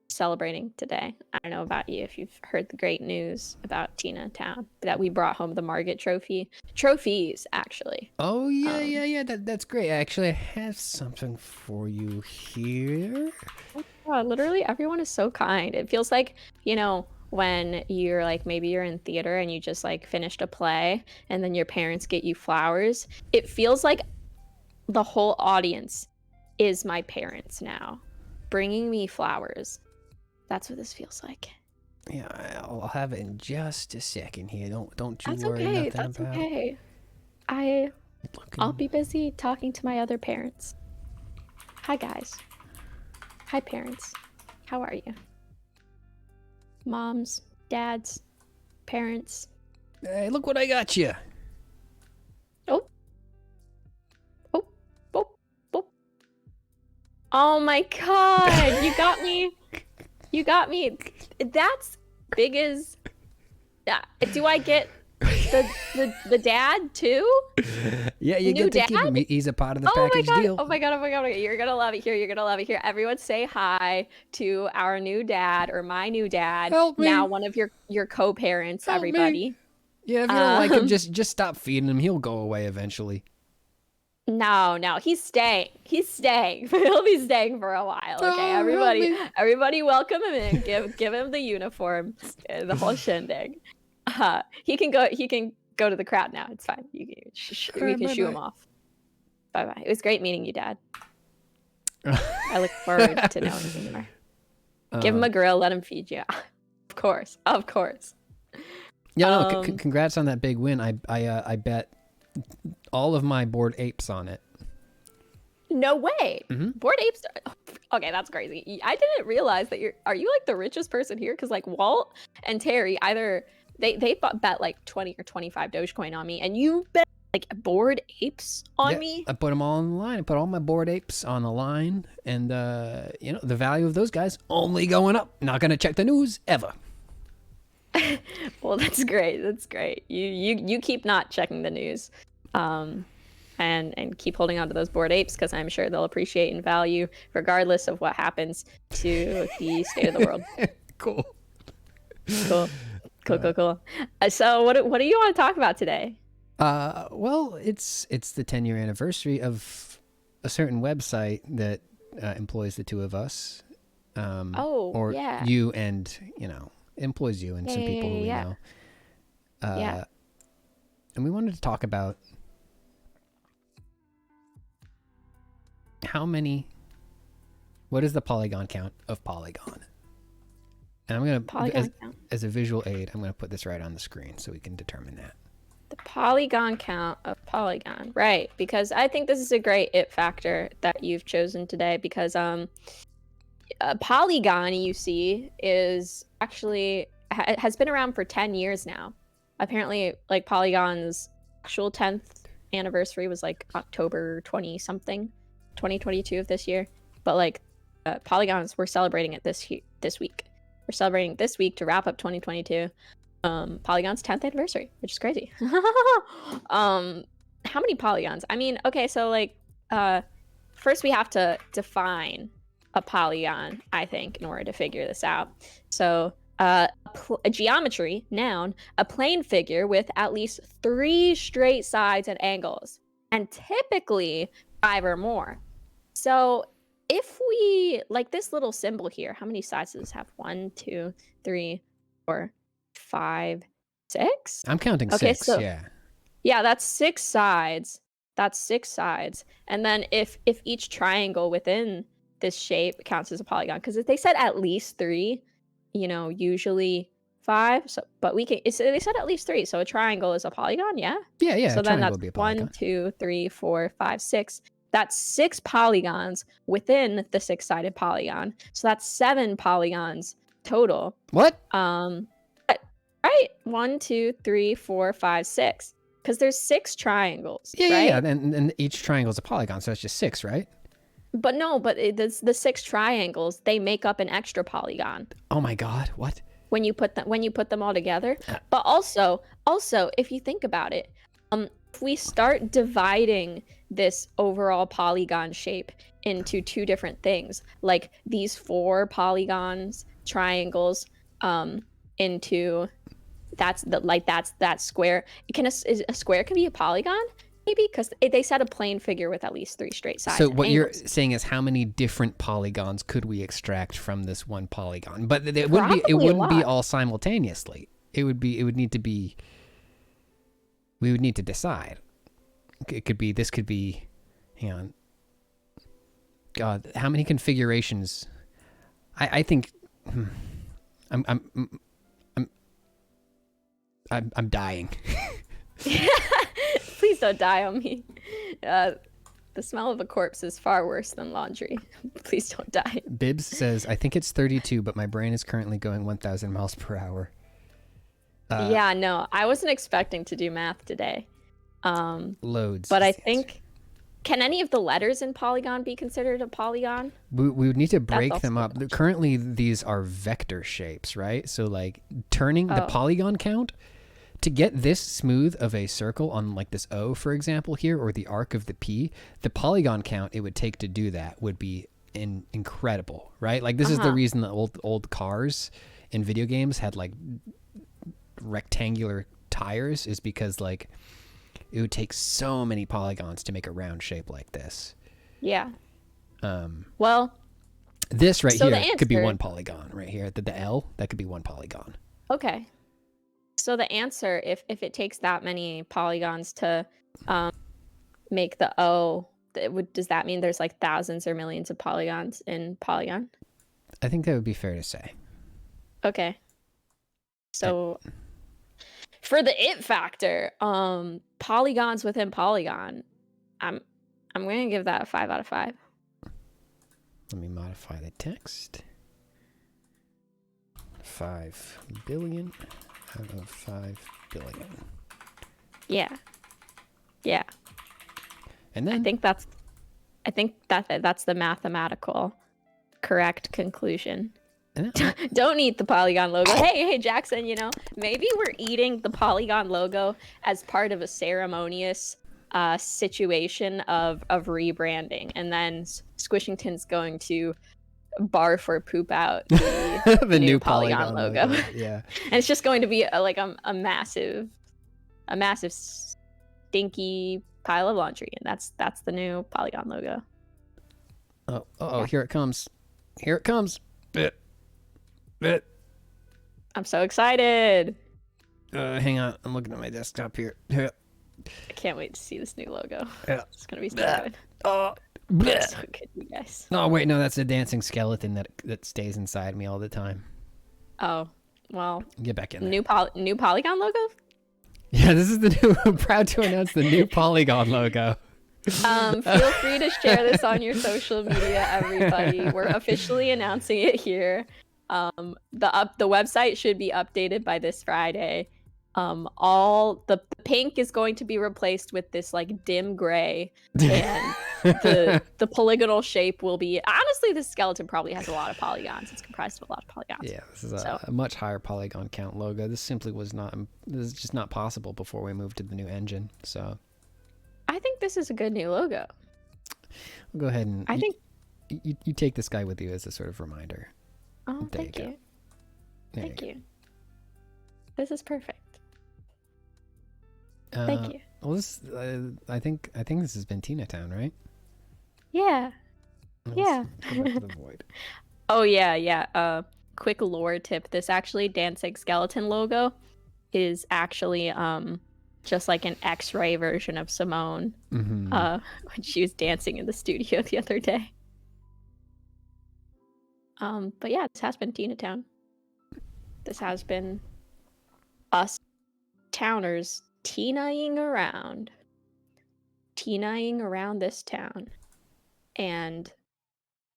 celebrating today. I don't know about you, if you've heard the great news about Tina Town, that we brought home the Margit trophies, actually. Oh yeah. That's great. Actually, I have something for you here. God, literally everyone is so kind. It feels like, when you're like, maybe you're in theater and you just like finished a play and then your parents get you flowers. It feels like the whole audience is my parents now, bringing me flowers. That's what this feels like. Yeah, I'll have it in just a second here. Don't you That's worry okay. nothing That's about. okay. I'll be busy talking to my other parents. Hi guys. Hi parents. How are you? Moms, dads, parents. Hey, look what I got you. Oh. Oh my god, you got me. You got me. That's big as... Do I get the dad too? Yeah, you New get to keep him. He's a part of the package deal. Oh my god. You're gonna love it here. Everyone say hi to our new dad, or my new dad. Help me. Now one of your co-parents, Help me. everybody. Yeah, if you don't like him, just stop feeding him. He'll go away eventually. No, he's staying. He'll be staying for a while. Okay, Oh, everybody welcome him in. Give him the uniform, the whole shindig. He can go to the crowd now. It's fine. We can shoo him off. Bye. It was great meeting you, Dad. I look forward to knowing you more. Give him a grill, let him feed you. Of course. Yeah, no, congrats on that big win. I bet all of my bored apes on it. No way. Mm-hmm. Bored apes. Okay, that's crazy. I didn't realize that are you like the richest person here? Because like Walt and Terry, either they bet like 20 or 25 Dogecoin on me, and you bet like bored apes on me. I put them all on the line. I put all my bored apes on the line, and the value of those guys only going up. Not gonna check the news ever. Well, that's great. You keep not checking the news, and keep holding on to those bored apes, because I'm sure they'll appreciate and value regardless of what happens to the state of the world. Cool. So what do you want to talk about today? Well, it's the 10-year anniversary of a certain website that employs the two of us. You and employs you and some people who we know. And we wanted to talk about what is the polygon count of Polygon? And I'm gonna, as a visual aid, I'm gonna put this right on the screen so we can determine that. The polygon count of Polygon, right? Because I think this is a great it factor that you've chosen today, because Polygon, you see, is actually has been around for 10 years now. Apparently, like Polygon's actual 10th anniversary was like October 20-something, 2022 of this year. But like Polygons, we're celebrating it this week. We're celebrating this week to wrap up 2022. Polygon's 10th anniversary, which is crazy. How many polygons? I mean, okay, so like first we have to define a polygon, I think, in order to figure this out. So a geometry, noun, a plane figure with at least 3 straight sides and angles, and typically 5 or more. So if we, like this little symbol here, how many sides does this have? 1, 2, 3, 4, 5, 6? I'm counting 6, so, yeah. Yeah, that's 6 sides. And then if each triangle within this shape counts as a polygon, because if they said at least 3, usually 5. So, but they said at least 3, so a triangle is a polygon, yeah. Yeah. So then that's would be a polygon. 1, 2, 3, 4, 5, 6. That's 6 polygons within the 6-sided polygon. So that's 7 polygons total. What? Right? 1, 2, 3, 4, 5, 6. Because there's 6 triangles. Yeah, right? yeah. And each triangle is a polygon, so it's just 6, right? But no, but the 6 triangles, they make up an extra polygon Oh my God, what? when you put them all together. But also if you think about it, if we start dividing this overall polygon shape into 2 different things, like these 4 polygons, triangles, into that square. A square can be a polygon, maybe, because they said a plane figure with at least 3 straight sides. So what you're saying is how many different polygons could we extract from this one polygon? But it wouldn't be all simultaneously. We would need to decide. This could be, hang on. God, how many configurations? I think I'm dying. Please don't die on me. The smell of a corpse is far worse than laundry. Please don't die. Bibbs says, I think it's 32, but my brain is currently going 1,000 miles per hour. Yeah, no, I wasn't expecting to do math today. Loads. But I think, can any of the letters in Polygon be considered a polygon? We would need to break them up. Currently, these are vector shapes, right? So, like, turning the polygon count to get this smooth of a circle on, like, this O, for example, here, or the arc of the P, the polygon count it would take to do that would be incredible, right? Like, this is the reason that old cars in video games had, like, rectangular tires, is because, like, it would take so many polygons to make a round shape like this. Yeah. Well, this right here could be 1 polygon right here. The L, that could be 1 polygon. Okay. So the answer, if it takes that many polygons to make the O, does that mean there's like thousands or millions of polygons in Polygon? I think that would be fair to say. Okay. So for the it factor, polygons within Polygon, I'm going to give that a 5 out of 5. Let me modify the text. 5 billion out of 5 billion. Yeah. Yeah. And then I think that's the mathematical correct conclusion. Don't eat the Polygon logo. Hey, Jackson, maybe we're eating the Polygon logo as part of a ceremonious situation of rebranding, and then Squishington's going to barf or poop out the new Polygon logo. Yeah. And it's just going to be a massive stinky pile of laundry, and that's the new Polygon logo. Oh, yeah. Here it comes. Here it comes. I'm so excited. Hang on, I'm looking at my desktop here. I can't wait to see this new logo. Yeah. It's gonna be so good. Oh, so good, you guys. No, wait, no, that's a dancing skeleton that stays inside me all the time. Oh, well. Get back in there. New Polygon logo? Yeah, this is the new. I'm proud to announce the new Polygon logo. Feel free to share this on your social media, everybody. We're officially announcing it here. The website should be updated by this Friday. All the pink is going to be replaced with this like dim gray, and the polygonal shape will be, honestly, this skeleton probably has a lot of polygons. It's comprised of a lot of polygons. Yeah, this is a much higher polygon count logo. This simply was not. This is just not possible before we moved to the new engine. So I think this is a good new logo. We'll go ahead and I think you take this guy with you as a sort of reminder. Oh, thank you. Thank you. This is perfect. Thank you. Well, this I think this has been Tina Town, right? Yeah. Yeah. Let's go back to the void. Oh yeah. Quick lore tip: this actually dancing skeleton logo is actually just like an X-ray version of Simone when she was dancing in the studio the other day. But yeah, this has been Tina Town. This has been us towners Tina-ing around this town, and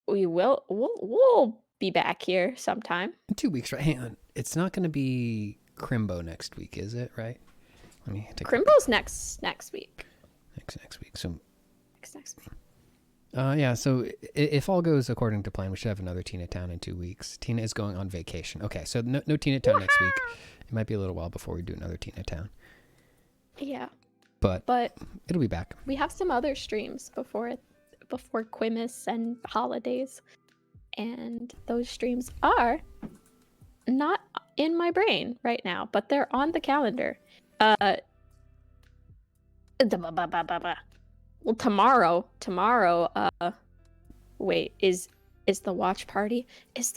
we'll be back here sometime in 2 weeks, right? Hang on, it's not going to be Crimbo next week, is it? Right? Let me take Crimbo's next week. Next week. So next week. Yeah, so if all goes according to plan, we should have another Tina Town in 2 weeks. Tina is going on vacation. Okay, so no Tina Town next week. It might be a little while before we do another Tina Town. Yeah. But it'll be back. We have some other streams before Quimus and holidays. And those streams are not in my brain right now, but they're on the calendar. Well, tomorrow, wait, is the watch party?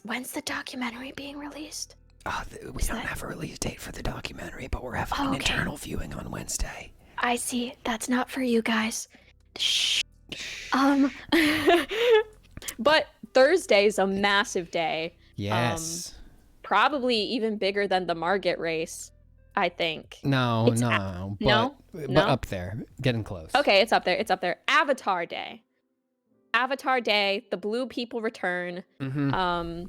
When's the documentary being released? Oh, we don't have a release date for the documentary, but we're having an internal viewing on Wednesday. I see. That's not for you guys. Shh. But Thursday's a massive day. Yes. Probably even bigger than the Margit race, I think. No. But up there. Getting close. Okay, it's up there. Avatar Day. The blue people return. Mm-hmm.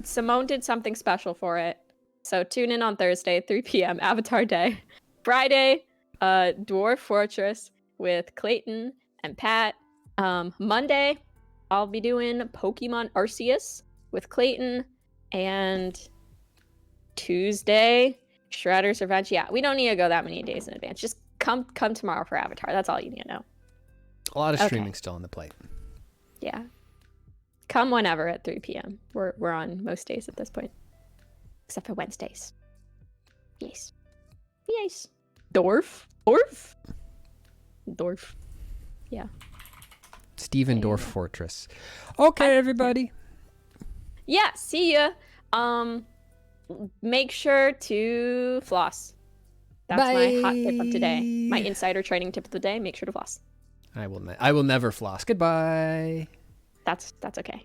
Simone did something special for it. So tune in on Thursday, 3 p.m. Avatar Day. Friday, Dwarf Fortress with Clayton and Pat. Monday, I'll be doing Pokemon Arceus with Clayton. And Tuesday, Shredder's Revenge. Yeah, we don't need to go that many days in advance. Just come tomorrow for Avatar. That's all you need to know. A lot of streaming still on the plate. Yeah. Come whenever at 3 p.m. We're on most days at this point. Except for Wednesdays. Yes. Dorf. Yeah. Steven Dorf Fortress. Okay, everybody. Yeah, see ya. Make sure to floss. That's my hot tip of today. My insider trading tip of the day. Make sure to floss. I will never floss. Goodbye. That's okay.